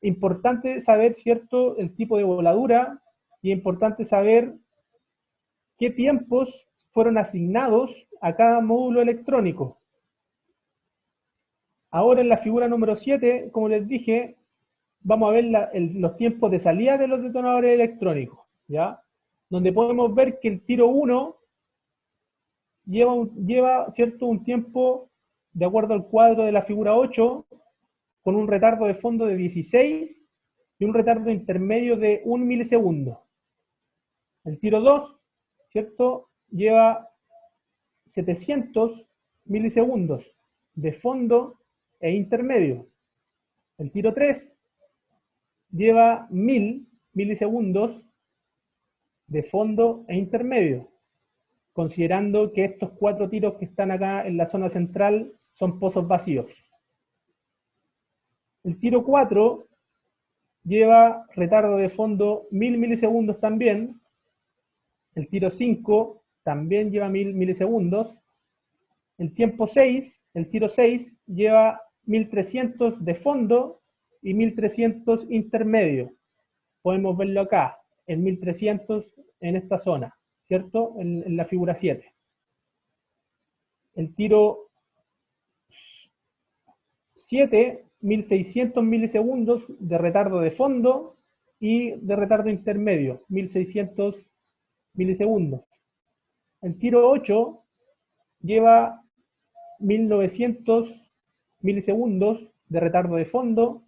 Importante saber, ¿cierto?, el tipo de voladura, y importante saber qué tiempos fueron asignados a cada módulo electrónico. Ahora en la figura número 7, como les dije, vamos a ver los tiempos de salida de los detonadores electrónicos, ¿ya? Donde podemos ver que el tiro 1 lleva ¿cierto?, un tiempo, de acuerdo al cuadro de la figura 8, con un retardo de fondo de 16 y un retardo intermedio de 1 milisegundo. El tiro 2, ¿cierto?, lleva 700 milisegundos de fondo e intermedio. El tiro 3 lleva 1000 milisegundos de fondo e intermedio, considerando que estos 4 tiros que están acá en la zona central son pozos vacíos. El tiro 4 lleva retardo de fondo 1000 milisegundos también. El tiro 5 también lleva 1000 milisegundos. El tiro 6 lleva 1300 de fondo y 1300 intermedio. Podemos verlo acá, en 1300 en esta zona, ¿cierto? En la figura 7. El tiro 7, 1600 milisegundos de retardo de fondo y de retardo intermedio, 1600 milisegundos. El tiro 8 lleva 1900 milisegundos de retardo de fondo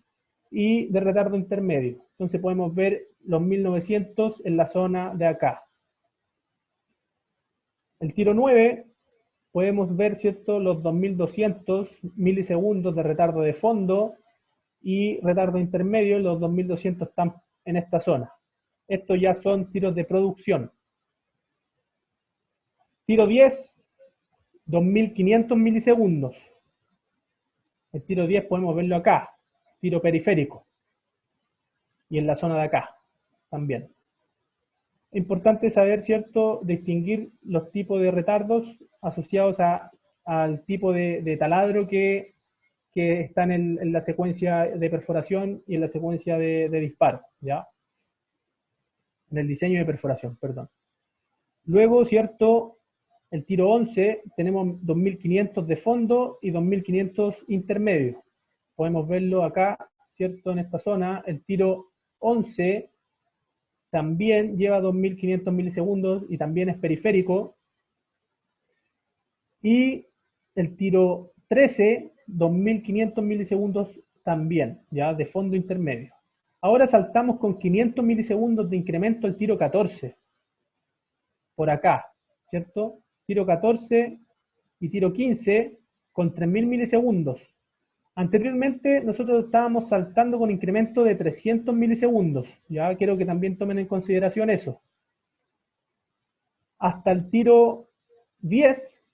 y de retardo intermedio. Entonces podemos ver los 1900 en la zona de acá. El tiro 9 podemos ver, ¿cierto?, los 2200 milisegundos de retardo de fondo y retardo intermedio. Los 2200 están en esta zona. Estos ya son tiros de producción. Tiro 10, 2500 milisegundos. El tiro 10 podemos verlo acá, tiro periférico. Y en la zona de acá también. Es importante saber, ¿cierto?, distinguir los tipos de retardos asociados al tipo de taladro que están en la secuencia de perforación y en la secuencia de disparo, ¿ya? En el diseño de perforación, perdón. Luego, ¿cierto?, el tiro 11 tenemos 2500 de fondo y 2500 intermedio. Podemos verlo acá, ¿cierto?, en esta zona. El tiro 11 también lleva 2500 milisegundos y también es periférico. Y el tiro 13, 2500 milisegundos también, ya de fondo intermedio. Ahora saltamos con 500 milisegundos de incremento al tiro 14, por acá, ¿cierto? Tiro 14 y tiro 15 con 3000 milisegundos. Anteriormente nosotros estábamos saltando con incremento de 300 milisegundos, ya quiero que también tomen en consideración eso. Hasta el tiro 10,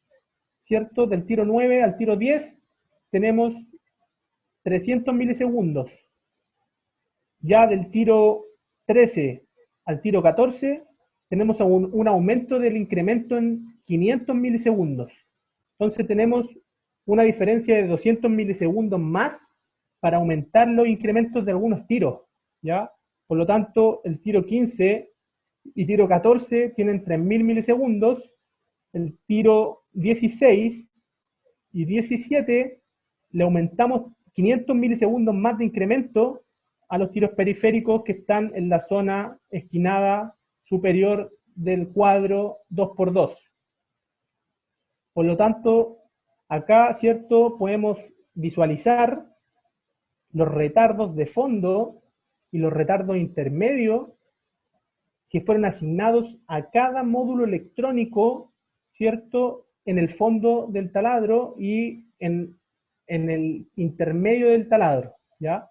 ¿cierto? Del tiro 9 al tiro 10 tenemos 300 milisegundos. Ya del tiro 13 al tiro 14 tenemos un aumento del incremento en 500 milisegundos. Entonces tenemos una diferencia de 200 milisegundos más para aumentar los incrementos de algunos tiros, ¿ya? Por lo tanto, el tiro 15 y tiro 14 tienen 3000 milisegundos, el tiro 16 y 17 le aumentamos 500 milisegundos más de incremento a los tiros periféricos que están en la zona esquinada superior del cuadro 2x2. Por lo tanto, acá, ¿cierto?, podemos visualizar los retardos de fondo y los retardos intermedios que fueron asignados a cada módulo electrónico, ¿cierto?, en el fondo del taladro y en el intermedio del taladro, ¿ya?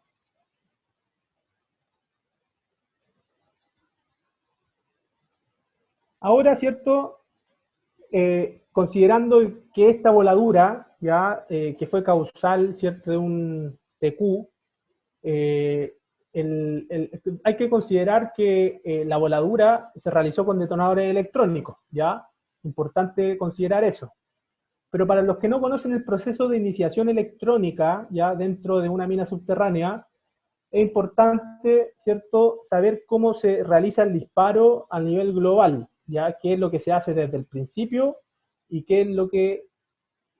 Ahora, ¿cierto?, considerando que esta voladura, ya, que fue causal, ¿cierto?, de un TQ, hay que considerar que la voladura se realizó con detonadores electrónicos, ¿ya? Importante considerar eso. Pero para los que no conocen el proceso de iniciación electrónica, ya dentro de una mina subterránea, es importante, ¿cierto?, saber cómo se realiza el disparo a nivel global, ya qué es lo que se hace desde el principio y qué es lo que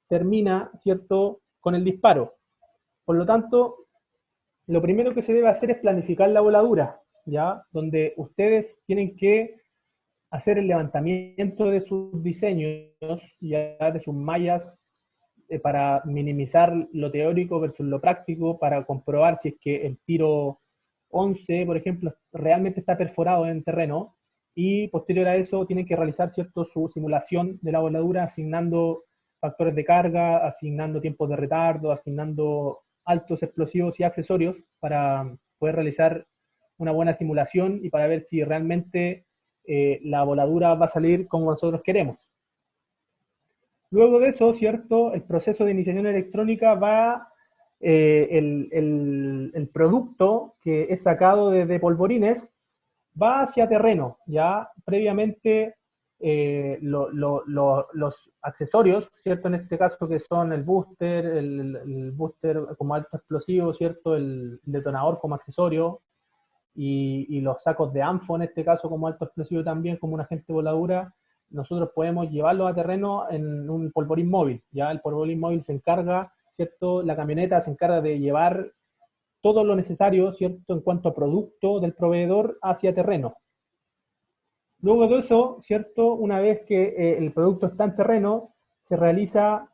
termina, ¿cierto?, con el disparo. Por lo tanto, lo primero que se debe hacer es planificar la voladura, ¿ya? Donde ustedes tienen que hacer el levantamiento de sus diseños, ya de sus mallas, para minimizar lo teórico versus lo práctico, para comprobar si es que el tiro 11, por ejemplo, realmente está perforado en terreno, y posterior a eso tienen que realizar, ¿cierto?, su simulación de la voladura, asignando factores de carga, asignando tiempos de retardo, asignando altos explosivos y accesorios para poder realizar una buena simulación y para ver si realmente la voladura va a salir como nosotros queremos. Luego de eso, ¿cierto?, el proceso de iniciación electrónica va, el producto que es sacado de polvorines va hacia terreno, ya previamente los accesorios, ¿cierto?, en este caso que son el booster como alto explosivo, ¿cierto?, el detonador como accesorio, y los sacos de ANFO en este caso como alto explosivo también, como un agente de voladura, nosotros podemos llevarlos a terreno en un polvorín móvil, ya el polvorín móvil se encarga, ¿cierto?, la camioneta se encarga de llevar todo lo necesario, ¿cierto?, en cuanto a producto del proveedor hacia terreno. Luego de eso, ¿cierto?, una vez que el producto está en terreno, se realiza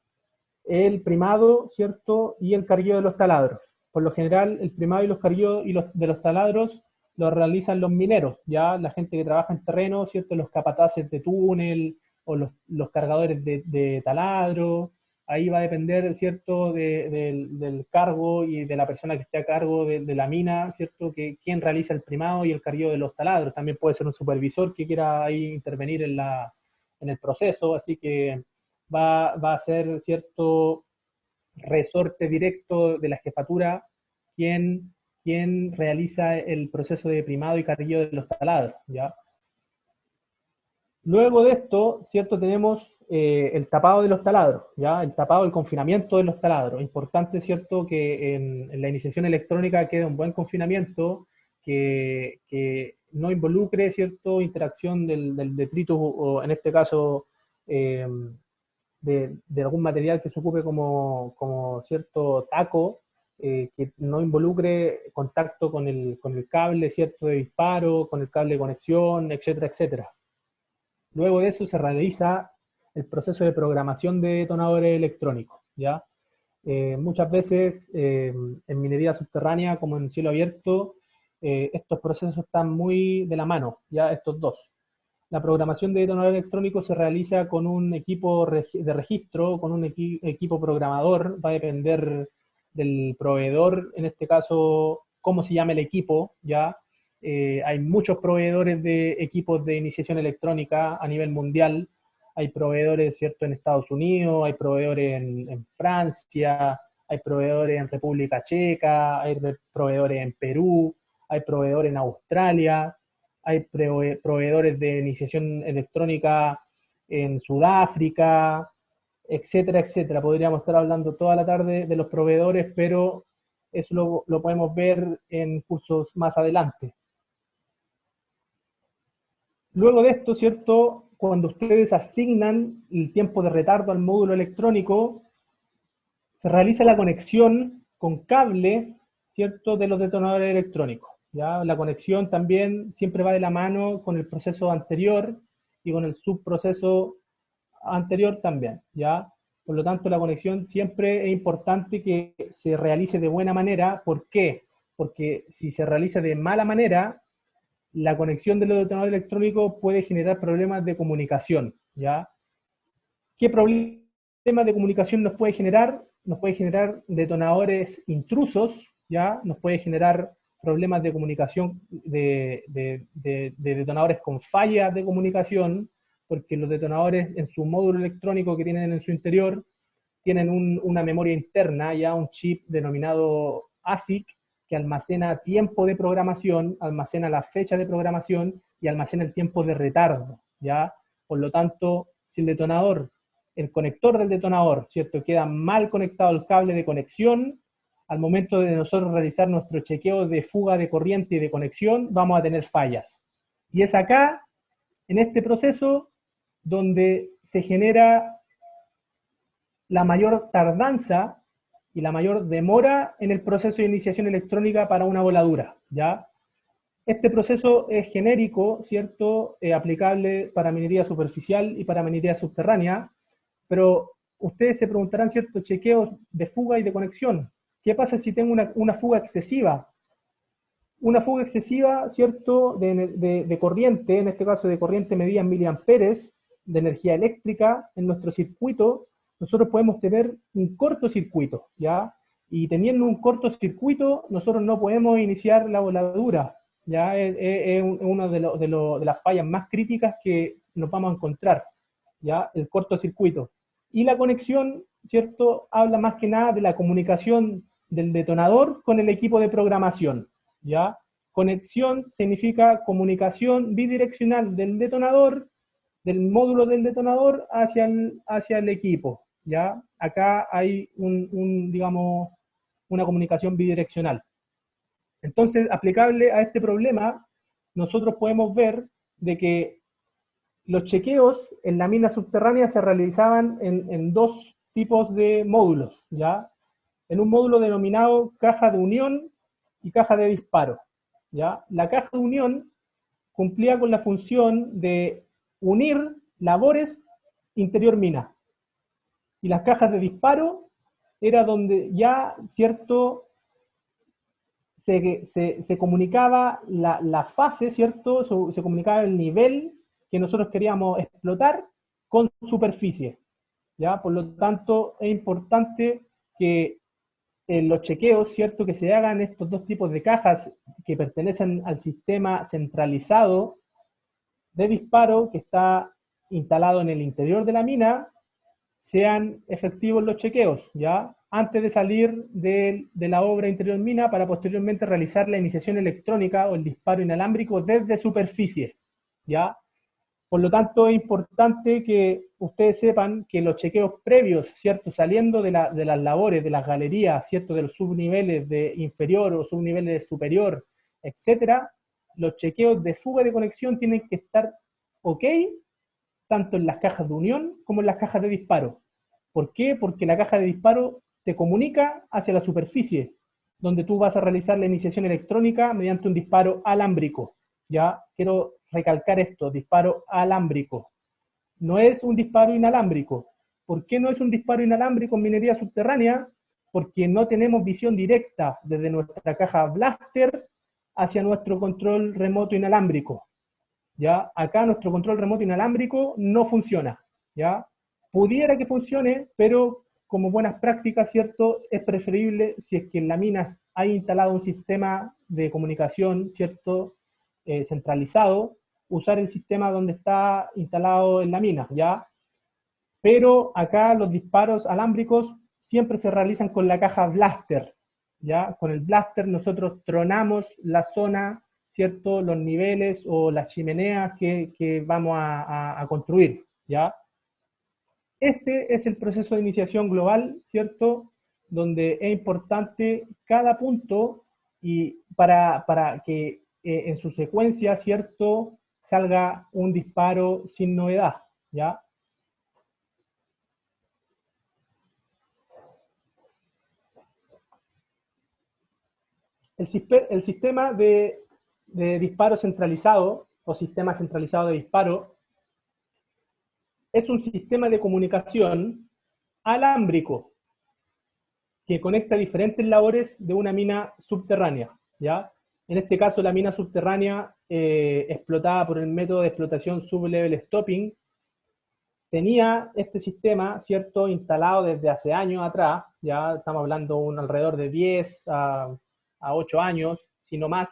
el primado, ¿cierto?, y el cargueo de los taladros. Por lo general, el primado y los cargueos de los taladros lo realizan los mineros, ya la gente que trabaja en terreno, ¿cierto?, los capataces de túnel o los cargadores de taladro. Ahí va a depender, ¿cierto?, del cargo y de la persona que esté a cargo de la mina, ¿cierto?, que quién realiza el primado y el cargueo de los taladros. También puede ser un supervisor que quiera ahí intervenir en el proceso, así que va a ser, ¿cierto?, resorte directo de la jefatura quien realiza el proceso de primado y cargueo de los taladros, ¿ya? Luego de esto, ¿cierto?, tenemos el tapado de los taladros, ¿ya? El tapado, el confinamiento de los taladros. Importante, ¿cierto?, que en la iniciación electrónica quede un buen confinamiento, que no involucre, ¿cierto?, interacción del detrito, o en este caso, de algún material que se ocupe como cierto taco, que no involucre contacto con el cable, ¿cierto?, de disparo, con el cable de conexión, etcétera, etcétera. Luego de eso se realiza el proceso de programación de detonadores electrónicos, ¿ya? Muchas veces en minería subterránea como en cielo abierto, estos procesos están muy de la mano, ya estos dos. La programación de detonador electrónico se realiza con un equipo de registro, con un equipo programador, va a depender del proveedor, en este caso, cómo se llama el equipo, ¿ya? Hay muchos proveedores de equipos de iniciación electrónica a nivel mundial, hay proveedores, ¿cierto?, en Estados Unidos, hay proveedores en Francia, hay proveedores en República Checa, hay proveedores en Perú, hay proveedores en Australia, hay proveedores de iniciación electrónica en Sudáfrica, etcétera, etcétera. Podríamos estar hablando toda la tarde de los proveedores, pero eso lo podemos ver en cursos más adelante. Luego de esto, ¿cierto?, cuando ustedes asignan el tiempo de retardo al módulo electrónico, se realiza la conexión con cable, ¿cierto?, de los detonadores electrónicos. ¿Ya? La conexión también siempre va de la mano con el proceso anterior y con el subproceso anterior también, ¿ya? Por lo tanto, la conexión siempre es importante que se realice de buena manera. ¿Por qué? Porque si se realiza de mala manera, la conexión de los detonadores electrónicos puede generar problemas de comunicación, ¿ya? ¿Qué problemas de comunicación nos puede generar? Nos puede generar detonadores intrusos, ¿ya? Nos puede generar problemas de comunicación de detonadores con fallas de comunicación, porque los detonadores en su módulo electrónico que tienen en su interior tienen una memoria interna, ya un chip denominado ASIC, que almacena tiempo de programación, almacena la fecha de programación y almacena el tiempo de retardo, ¿ya? Por lo tanto, si el detonador, el conector del detonador, ¿cierto?, queda mal conectado al cable de conexión, al momento de nosotros realizar nuestro chequeo de fuga de corriente y de conexión, vamos a tener fallas. Y es acá, en este proceso, donde se genera la mayor tardanza y la mayor demora en el proceso de iniciación electrónica para una voladura, ¿ya? Este proceso es genérico, ¿cierto?, aplicable para minería superficial y para minería subterránea, pero ustedes se preguntarán, ¿cierto?, chequeos de fuga y de conexión. ¿Qué pasa si tengo una fuga excesiva? Una fuga excesiva, ¿cierto?, de corriente, en este caso de corriente medida en miliamperes, de energía eléctrica en nuestro circuito, nosotros podemos tener un cortocircuito, ¿ya? Y teniendo un cortocircuito, nosotros no podemos iniciar la voladura, ¿ya? Es una de las fallas más críticas que nos vamos a encontrar, ¿ya? El cortocircuito. Y la conexión, ¿cierto?, habla más que nada de la comunicación del detonador con el equipo de programación, ¿ya? Conexión significa comunicación bidireccional del detonador, del módulo del detonador hacia el equipo, ¿ya? Acá hay digamos, una comunicación bidireccional. Entonces, aplicable a este problema, nosotros podemos ver de que los chequeos en la mina subterránea se realizaban en dos tipos de módulos, ¿ya? En un módulo denominado caja de unión y caja de disparo, ¿ya? La caja de unión cumplía con la función de unir labores interior mina. Y las cajas de disparo era donde ya, ¿cierto?, se comunicaba la fase, ¿cierto?, se comunicaba el nivel que nosotros queríamos explotar con superficie, ¿ya? Por lo tanto, es importante que los chequeos, ¿cierto?, que se hagan estos dos tipos de cajas que pertenecen al sistema centralizado de disparo que está instalado en el interior de la mina, sean efectivos los chequeos, ¿ya? Antes de salir de la obra interior mina para posteriormente realizar la iniciación electrónica o el disparo inalámbrico desde superficie, ¿ya? Por lo tanto, es importante que ustedes sepan que los chequeos previos, ¿cierto?, saliendo de las labores, de las galerías, ¿cierto?, de los subniveles de inferior o subniveles de superior, etcétera, los chequeos de fuga de conexión tienen que estar ok, tanto en las cajas de unión como en las cajas de disparo. ¿Por qué? Porque la caja de disparo te comunica hacia la superficie donde tú vas a realizar la iniciación electrónica mediante un disparo alámbrico. Ya quiero recalcar esto, disparo alámbrico. No es un disparo inalámbrico. ¿Por qué no es un disparo inalámbrico en minería subterránea? Porque no tenemos visión directa desde nuestra caja blaster hacia nuestro control remoto inalámbrico. ¿Ya? Acá nuestro control remoto inalámbrico no funciona. ¿Ya? Pudiera que funcione, pero como buenas prácticas, ¿cierto? Es preferible, si es que en la mina hay instalado un sistema de comunicación, ¿cierto? Centralizado, usar el sistema donde está instalado en la mina, ¿ya? Pero acá los disparos alámbricos siempre se realizan con la caja blaster, ¿ya? Con el blaster nosotros tronamos la zona, ¿cierto? Los niveles o las chimeneas que vamos a construir, ¿ya? Este es el proceso de iniciación global, ¿cierto? Donde es importante cada punto y para que en su secuencia, ¿cierto? Salga un disparo sin novedad, ¿ya? El sistema de disparo centralizado o sistema centralizado de disparo es un sistema de comunicación alámbrico que conecta diferentes labores de una mina subterránea, ¿ya? En este caso, la mina subterránea explotada por el método de explotación sublevel stopping tenía este sistema, ¿cierto?, instalado desde hace años atrás, ya estamos hablando un alrededor de 10 a 8 años, si no más,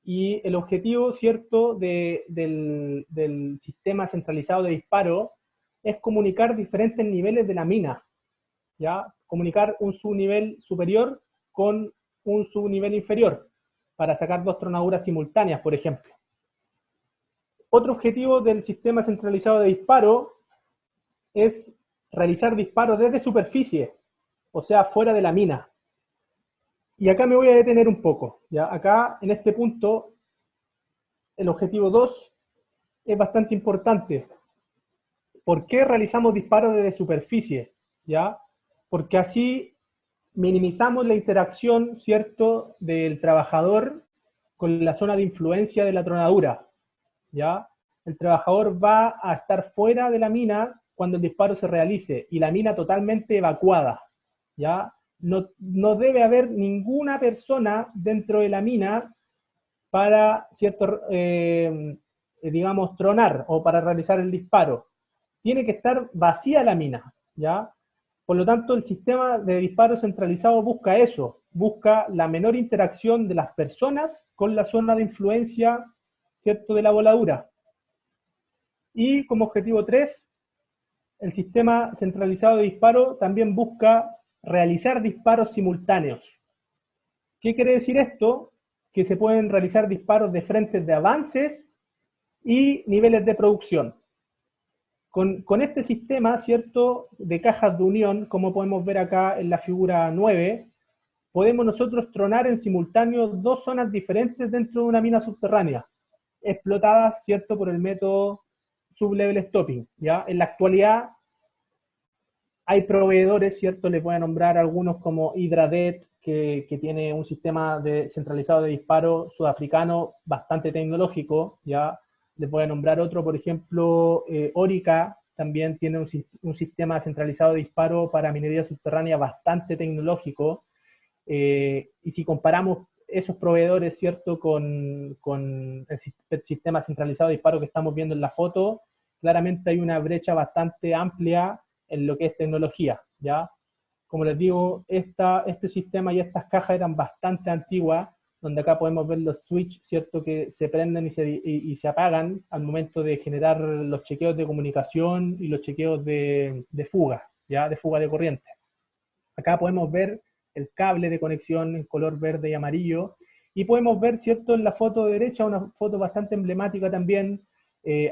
y el objetivo, ¿cierto?, del sistema centralizado de disparo es comunicar diferentes niveles de la mina, ¿ya? Comunicar un subnivel superior con un subnivel inferior, para sacar dos tronaduras simultáneas, por ejemplo. Otro objetivo del sistema centralizado de disparo es realizar disparos desde superficie, o sea, fuera de la mina. Y acá me voy a detener un poco, ¿ya? Acá, en este punto, el objetivo 2 es bastante importante. ¿Por qué realizamos disparos desde superficie? ¿Ya? Porque así minimizamos la interacción, ¿cierto?, del trabajador con la zona de influencia de la tronadura, ¿ya? El trabajador va a estar fuera de la mina cuando el disparo se realice y la mina totalmente evacuada, ¿ya? No debe haber ninguna persona dentro de la mina para, ¿cierto?, digamos, tronar o para realizar el disparo. Tiene que estar vacía la mina, ¿ya? Por lo tanto, el sistema de disparo centralizado busca eso, busca la menor interacción de las personas con la zona de influencia, ¿cierto?, de la voladura. Y como objetivo 3, el sistema centralizado de disparo también busca realizar disparos simultáneos. ¿Qué quiere decir esto? Que se pueden realizar disparos de frentes de avances y niveles de producción. Con este sistema, ¿cierto?, de cajas de unión, como podemos ver acá en la figura 9, podemos nosotros tronar en simultáneo dos zonas diferentes dentro de una mina subterránea, explotadas, ¿cierto?, por el método sublevel stopping, ¿ya? En la actualidad hay proveedores, ¿cierto? Les voy a nombrar algunos como Hydradet, que tiene un sistema centralizado de disparo sudafricano bastante tecnológico, ¿ya? Les voy a nombrar otro, por ejemplo, Orica también tiene un sistema centralizado de disparo para minería subterránea bastante tecnológico. Y si comparamos esos proveedores, ¿cierto?, con el sistema centralizado de disparo que estamos viendo en la foto, claramente hay una brecha bastante amplia en lo que es tecnología, ¿ya? Como les digo, este sistema y estas cajas eran bastante antiguas, donde acá podemos ver los switches, ¿cierto?, que se prenden y se apagan al momento de generar los chequeos de comunicación y los chequeos de fuga, ¿ya?, de fuga de corriente. Acá podemos ver el cable de conexión en color verde y amarillo, y podemos ver, ¿cierto?, en la foto de derecha, una foto bastante emblemática también,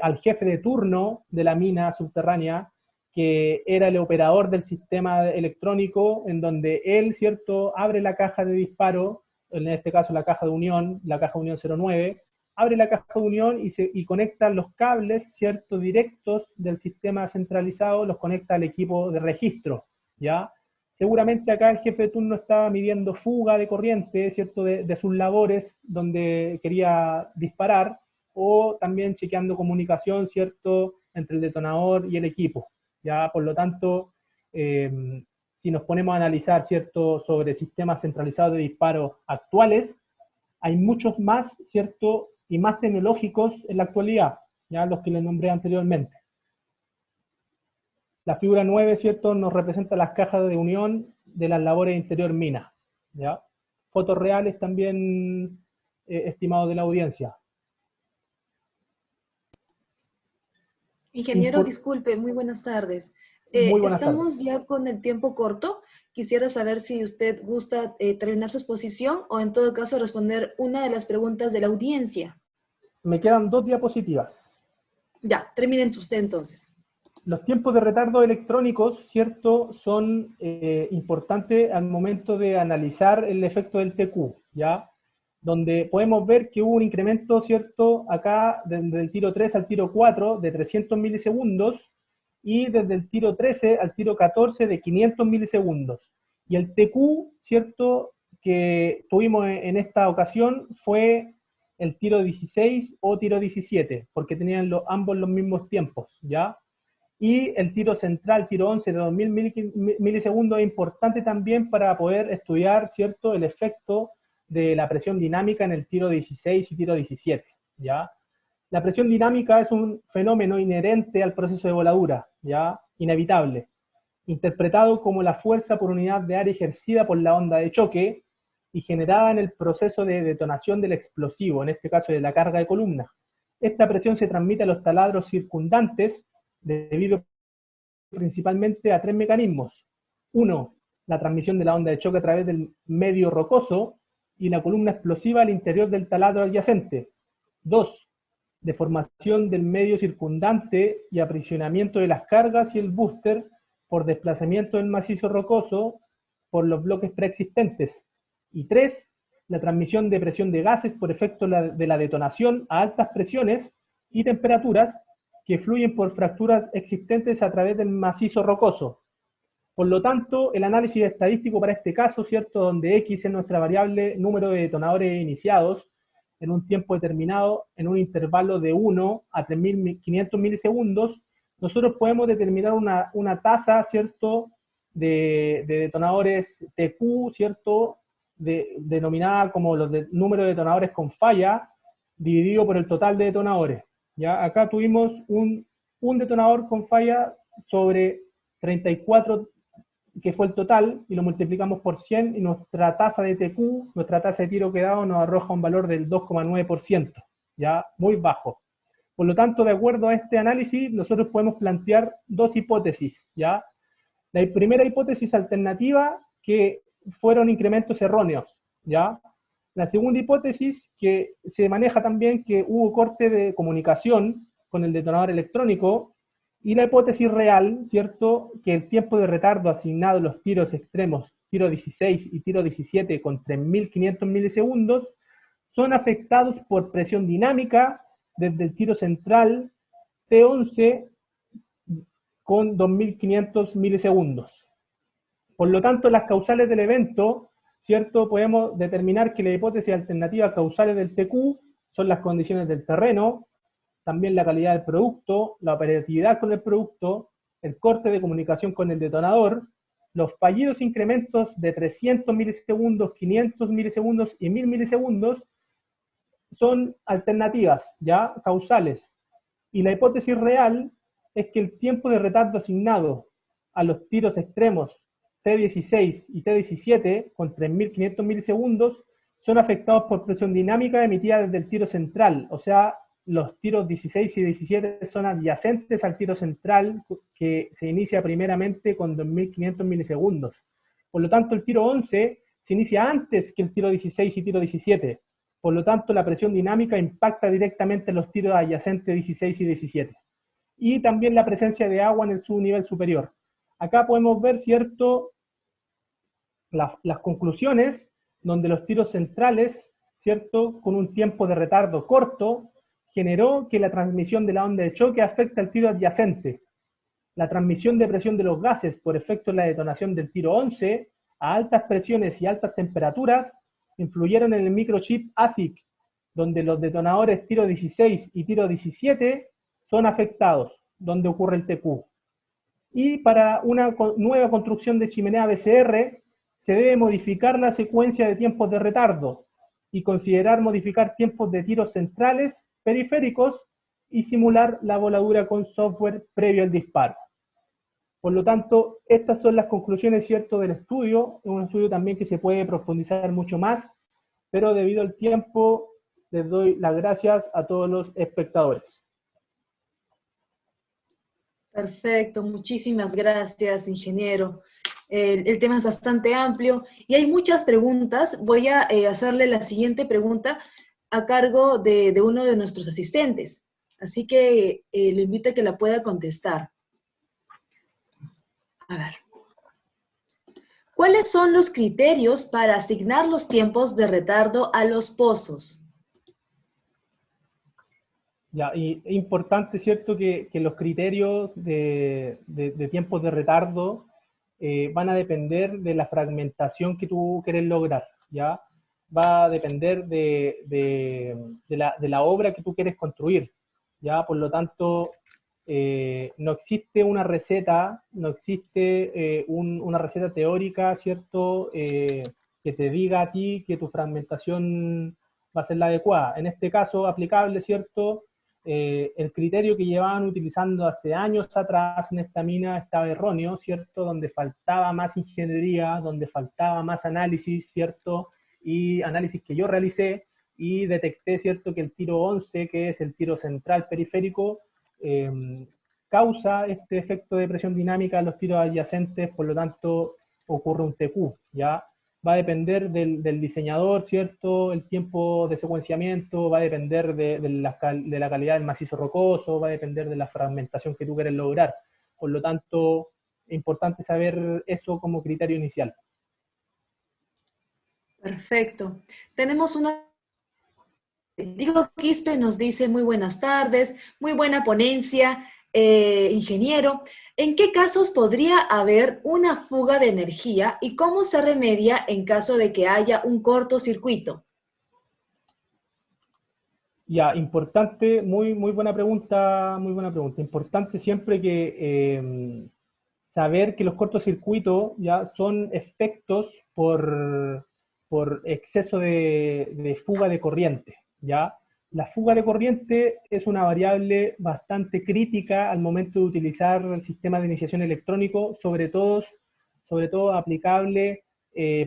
al jefe de turno de la mina subterránea, que era el operador del sistema electrónico, en donde él, ¿cierto?, abre la caja de disparo, en este caso la caja de unión 09, abre la caja de unión y conecta los cables, ¿cierto?, directos del sistema centralizado, los conecta al equipo de registro, ¿ya? Seguramente acá el jefe de turno estaba midiendo fuga de corriente, ¿cierto?, de sus labores donde quería disparar, o también chequeando comunicación, ¿cierto?, entre el detonador y el equipo. Ya, por lo tanto, si nos ponemos a analizar, ¿cierto?, sobre sistemas centralizados de disparo actuales, hay muchos más, ¿cierto?, y más tecnológicos en la actualidad, ya los que les nombré anteriormente. La figura 9, ¿cierto?, nos representa las cajas de unión de las labores de interior mina, ¿ya? Fotos reales también, estimados de la audiencia. Ingeniero, disculpe, muy buenas tardes. Muy buenas Estamos tardes. ya con el tiempo corto. Quisiera saber si usted gusta terminar su exposición o en todo caso responder una de las preguntas de la audiencia. Me quedan 2 diapositivas. Ya, terminen usted entonces. Los tiempos de retardo electrónicos, ¿cierto?, son importantes al momento de analizar el efecto del TQ, ¿ya? Donde podemos ver que hubo un incremento, ¿cierto?, acá desde el tiro 3 al tiro 4 de 300 milisegundos y desde el tiro 13 al tiro 14 de 500 milisegundos. Y el TQ, ¿cierto?, que tuvimos en esta ocasión fue el tiro 16 o tiro 17, porque tenían ambos los mismos tiempos, ¿ya? Y el tiro central, tiro 11 de 2000 milisegundos, es importante también para poder estudiar, ¿cierto?, el efecto de la presión dinámica en el tiro 16 y tiro 17, ¿ya? La presión dinámica es un fenómeno inherente al proceso de voladura, ¿ya?, inevitable, interpretado como la fuerza por unidad de área ejercida por la onda de choque y generada en el proceso de detonación del explosivo, en este caso de la carga de columna. Esta presión se transmite a los taladros circundantes debido principalmente a 3 mecanismos. 1, la transmisión de la onda de choque a través del medio rocoso y la columna explosiva al interior del taladro adyacente. 2, deformación del medio circundante y aprisionamiento de las cargas y el booster por desplazamiento del macizo rocoso por los bloques preexistentes. Y 3, la transmisión de presión de gases por efecto de la detonación a altas presiones y temperaturas que fluyen por fracturas existentes a través del macizo rocoso. Por lo tanto, el análisis estadístico para este caso, ¿cierto?, donde X es nuestra variable número de detonadores iniciados en un tiempo determinado, en un intervalo de 1 a 3500 milisegundos, nosotros podemos determinar una tasa, ¿cierto?, de detonadores TQ, ¿cierto?, denominada como número de detonadores con falla, dividido por el total de detonadores. ¿Ya? Acá tuvimos un detonador con falla sobre 34, que fue el total, y lo multiplicamos por 100, y nuestra tasa de TQ, nuestra tasa de tiro quedado, nos arroja un valor del 2,9%, ya muy bajo. Por lo tanto, de acuerdo a este análisis, nosotros podemos plantear 2 hipótesis, ¿ya? La primera hipótesis alternativa, que fueron incrementos erróneos, ¿ya? La segunda hipótesis, que se maneja también que hubo corte de comunicación con el detonador electrónico, y la hipótesis real, ¿cierto?, que el tiempo de retardo asignado a los tiros extremos, tiro 16 y tiro 17 con 3500 milisegundos, son afectados por presión dinámica desde el tiro central T11 con 2500 milisegundos. Por lo tanto, las causales del evento, ¿cierto?, podemos determinar que la hipótesis alternativa causales del TQ son las condiciones del terreno, también la calidad del producto, la operatividad con el producto, el corte de comunicación con el detonador, los fallidos incrementos de 300 milisegundos, 500 milisegundos y 1000 milisegundos son alternativas, ya causales. Y la hipótesis real es que el tiempo de retardo asignado a los tiros extremos T16 y T17 con 3500 milisegundos son afectados por presión dinámica emitida desde el tiro central, o sea, los tiros 16 y 17 son adyacentes al tiro central, que se inicia primeramente con 2500 milisegundos. Por lo tanto, el tiro 11 se inicia antes que el tiro 16 y tiro 17. Por lo tanto, la presión dinámica impacta directamente en los tiros adyacentes 16 y 17. Y también la presencia de agua en el subnivel superior. Acá podemos ver, ¿cierto?, las conclusiones, donde los tiros centrales, ¿cierto?, con un tiempo de retardo corto, generó que la transmisión de la onda de choque afecta al tiro adyacente. La transmisión de presión de los gases por efecto de la detonación del tiro 11 a altas presiones y altas temperaturas influyeron en el microchip ASIC, donde los detonadores tiro 16 y tiro 17 son afectados, donde ocurre el TQ. Y para una nueva construcción de chimenea BCR, se debe modificar la secuencia de tiempos de retardo y considerar modificar tiempos de tiros centrales, periféricos y simular la voladura con software previo al disparo. Por lo tanto, estas son las conclusiones, ¿cierto?, del estudio. Es un estudio también que se puede profundizar mucho más, pero debido al tiempo, les doy las gracias a todos los espectadores. Perfecto, muchísimas gracias, ingeniero. El tema es bastante amplio y hay muchas preguntas. Voy a hacerle la siguiente pregunta a cargo de uno de nuestros asistentes. Así que le invito a que la pueda contestar. A ver. ¿Cuáles son los criterios para asignar los tiempos de retardo a los pozos? Ya, y es importante, ¿cierto?, que los criterios de tiempos de retardo van a depender de la fragmentación que tú quieres lograr, ¿ya? Va a depender de la obra que tú quieres construir, ¿ya? Por lo tanto, no existe una receta, no existe una receta teórica, ¿cierto?, que te diga a ti que tu fragmentación va a ser la adecuada. En este caso, aplicable, ¿cierto?, el criterio que llevaban utilizando hace años atrás en esta mina estaba erróneo, ¿cierto?, donde faltaba más ingeniería, donde faltaba más análisis, ¿cierto?, y análisis que yo realicé y detecté, ¿cierto?, que el tiro 11, que es el tiro central periférico, causa este efecto de presión dinámica en los tiros adyacentes, por lo tanto ocurre un TQ, ¿ya? Va a depender del diseñador, ¿cierto? El tiempo de secuenciamiento, va a depender de la calidad del macizo rocoso, va a depender de la fragmentación que tú quieres lograr. Por lo tanto, es importante saber eso como criterio inicial. Perfecto. Tenemos una... Diego Quispe nos dice muy buenas tardes, muy buena ponencia, ingeniero. ¿En qué casos podría haber una fuga de energía y cómo se remedia en caso de que haya un cortocircuito? Ya, importante, muy buena pregunta, muy buena pregunta. Importante siempre que saber que los cortocircuitos ya son efectos por exceso de fuga de corriente, ¿ya? La fuga de corriente es una variable bastante crítica al momento de utilizar el sistema de iniciación electrónico, sobre todo aplicable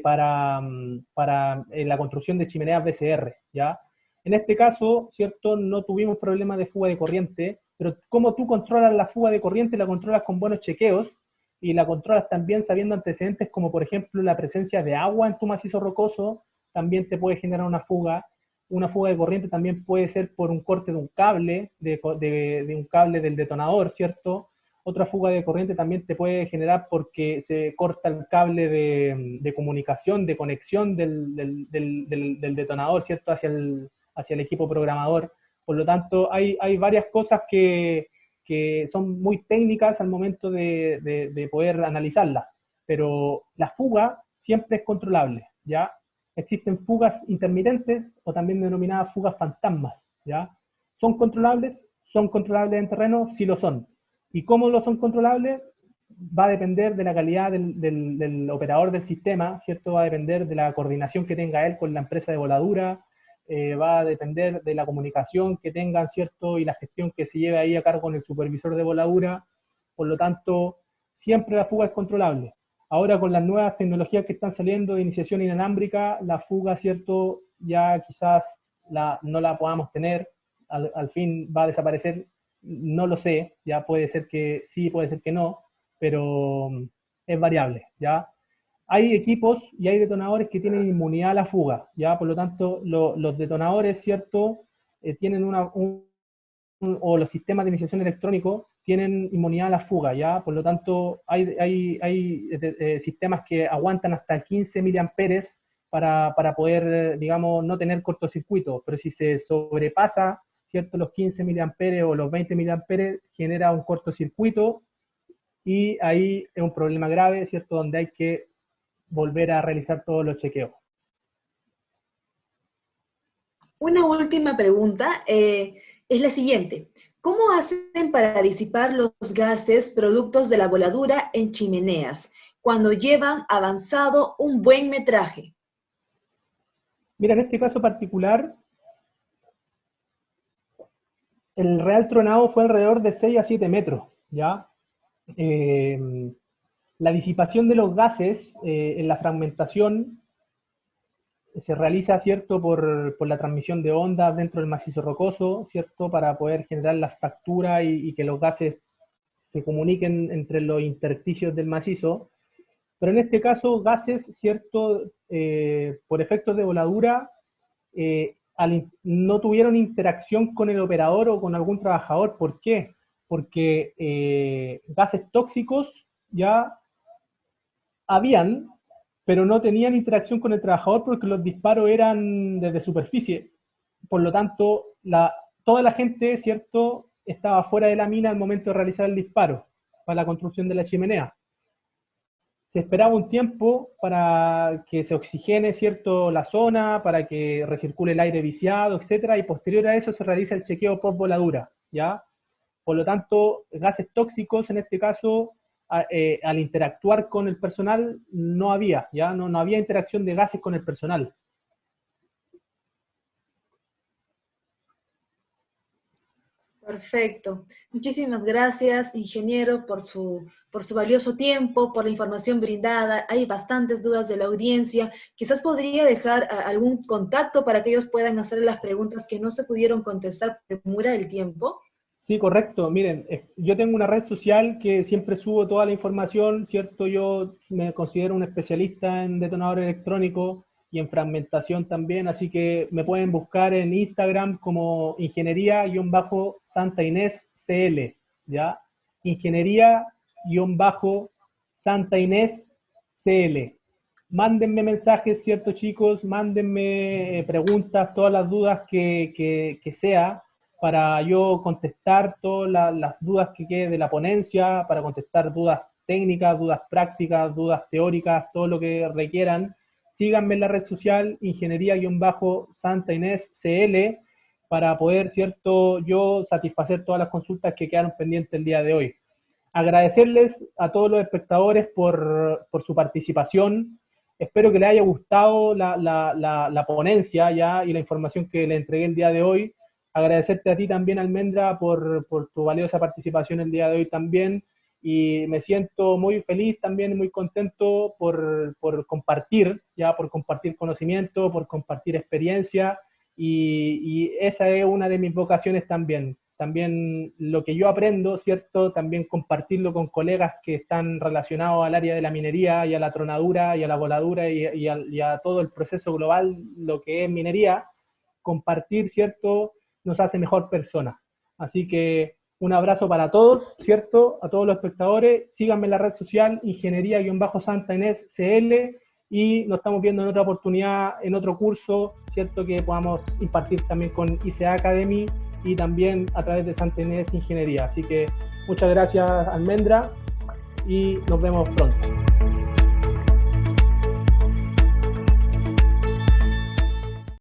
para la construcción de chimeneas BCR, ¿ya? En este caso, ¿cierto?, no tuvimos problemas de fuga de corriente, pero como tú controlas la fuga de corriente, la controlas con buenos chequeos, y la controlas también sabiendo antecedentes como por ejemplo la presencia de agua en tu macizo rocoso, también te puede generar una fuga. Una fuga de corriente también puede ser por un corte de un cable, de un cable del detonador, ¿cierto? Otra fuga de corriente también te puede generar porque se corta el cable de comunicación, de conexión del detonador, ¿cierto?, hacia el equipo programador. Por lo tanto, hay varias cosas que son muy técnicas al momento de poder analizarlas, pero la fuga siempre es controlable, ¿ya? Existen fugas intermitentes o también denominadas fugas fantasmas, ¿ya? Son controlables en terreno, sí lo son. ¿Y cómo lo son controlables? Va a depender de la calidad del operador del sistema, ¿cierto? Va a depender de la coordinación que tenga él con la empresa de voladura, va a depender de la comunicación que tengan, ¿cierto?, y la gestión que se lleve ahí a cargo con el supervisor de voladura. Por lo tanto, siempre la fuga es controlable. Ahora con las nuevas tecnologías que están saliendo de iniciación inalámbrica, la fuga, ¿cierto?, ya quizás no la podamos tener, al fin va a desaparecer, no lo sé, ya puede ser que sí, puede ser que no, pero es variable, ¿ya? Hay equipos y hay detonadores que tienen inmunidad a la fuga, ¿ya? Por lo tanto, los detonadores, ¿cierto?, tienen o los sistemas de iniciación electrónico tienen inmunidad a la fuga, ¿ya? Por lo tanto, hay sistemas que aguantan hasta 15 miliamperes para poder, digamos, no tener cortocircuito, pero si se sobrepasa, ¿cierto?, los 15 miliamperes o los 20 miliamperes, genera un cortocircuito y ahí es un problema grave, ¿cierto? Donde hay que volver a realizar todos los chequeos. Una última pregunta es la siguiente. ¿Cómo hacen para disipar los gases productos de la voladura en chimeneas cuando llevan avanzado un buen metraje? Mira, en este caso particular, el real tronado fue alrededor de 6 a 7 metros, ¿ya? La disipación de los gases en la fragmentación se realiza, ¿cierto?, por la transmisión de ondas dentro del macizo rocoso, ¿cierto?, para poder generar las fracturas y que los gases se comuniquen entre los intersticios del macizo. Pero en este caso, gases, ¿cierto?, por efectos de voladura, no tuvieron interacción con el operador o con algún trabajador. ¿Por qué? Porque gases tóxicos ya habían, pero no tenían interacción con el trabajador porque los disparos eran desde superficie. Por lo tanto, toda la gente, ¿cierto?, estaba fuera de la mina al momento de realizar el disparo para la construcción de la chimenea. Se esperaba un tiempo para que se oxigene, ¿cierto?, la zona, para que recircule el aire viciado, etcétera, y posterior a eso se realiza el chequeo post voladura, ¿ya? Por lo tanto, gases tóxicos en este caso, al interactuar con el personal, no había, ¿ya? No había interacción de gases con el personal. Perfecto. Muchísimas gracias, ingeniero, por su valioso tiempo, por la información brindada. Hay bastantes dudas de la audiencia. Quizás podría dejar algún contacto para que ellos puedan hacer las preguntas que no se pudieron contestar por demora el tiempo. Sí, correcto. Miren, yo tengo una red social que siempre subo toda la información, ¿cierto? Yo me considero un especialista en detonador electrónico y en fragmentación también, así que me pueden buscar en Instagram como ingeniería-Santa Inés CL, ¿ya? Ingeniería-Santa Inés CL. Mándenme mensajes, ¿cierto, chicos? Mándenme preguntas, todas las dudas que sea, para yo contestar todas las dudas que quede de la ponencia, para contestar dudas técnicas, dudas prácticas, dudas teóricas, todo lo que requieran. Síganme en la red social, ingeniería-Santa Inés CL, para poder, ¿cierto?, yo satisfacer todas las consultas que quedaron pendientes el día de hoy. Agradecerles a todos los espectadores por su participación. Espero que les haya gustado la ponencia ya y la información que les entregué el día de hoy. Agradecerte a ti también, Almendra, por tu valiosa participación el día de hoy también, y me siento muy feliz también, muy contento por compartir conocimiento, por compartir experiencia, y esa es una de mis vocaciones también. También lo que yo aprendo, ¿cierto?, también compartirlo con colegas que están relacionados al área de la minería y a la tronadura y a la voladura y a todo el proceso global, lo que es minería. Compartir, ¿cierto?, nos hace mejor persona. Así que un abrazo para todos, ¿cierto?, a todos los espectadores. Síganme en la red social, ingeniería-Santa Inés CL, y nos estamos viendo en otra oportunidad, en otro curso, ¿cierto?, que podamos impartir también con ICA Academy y también a través de Santa Inés Ingeniería. Así que muchas gracias, Almendra, y nos vemos pronto.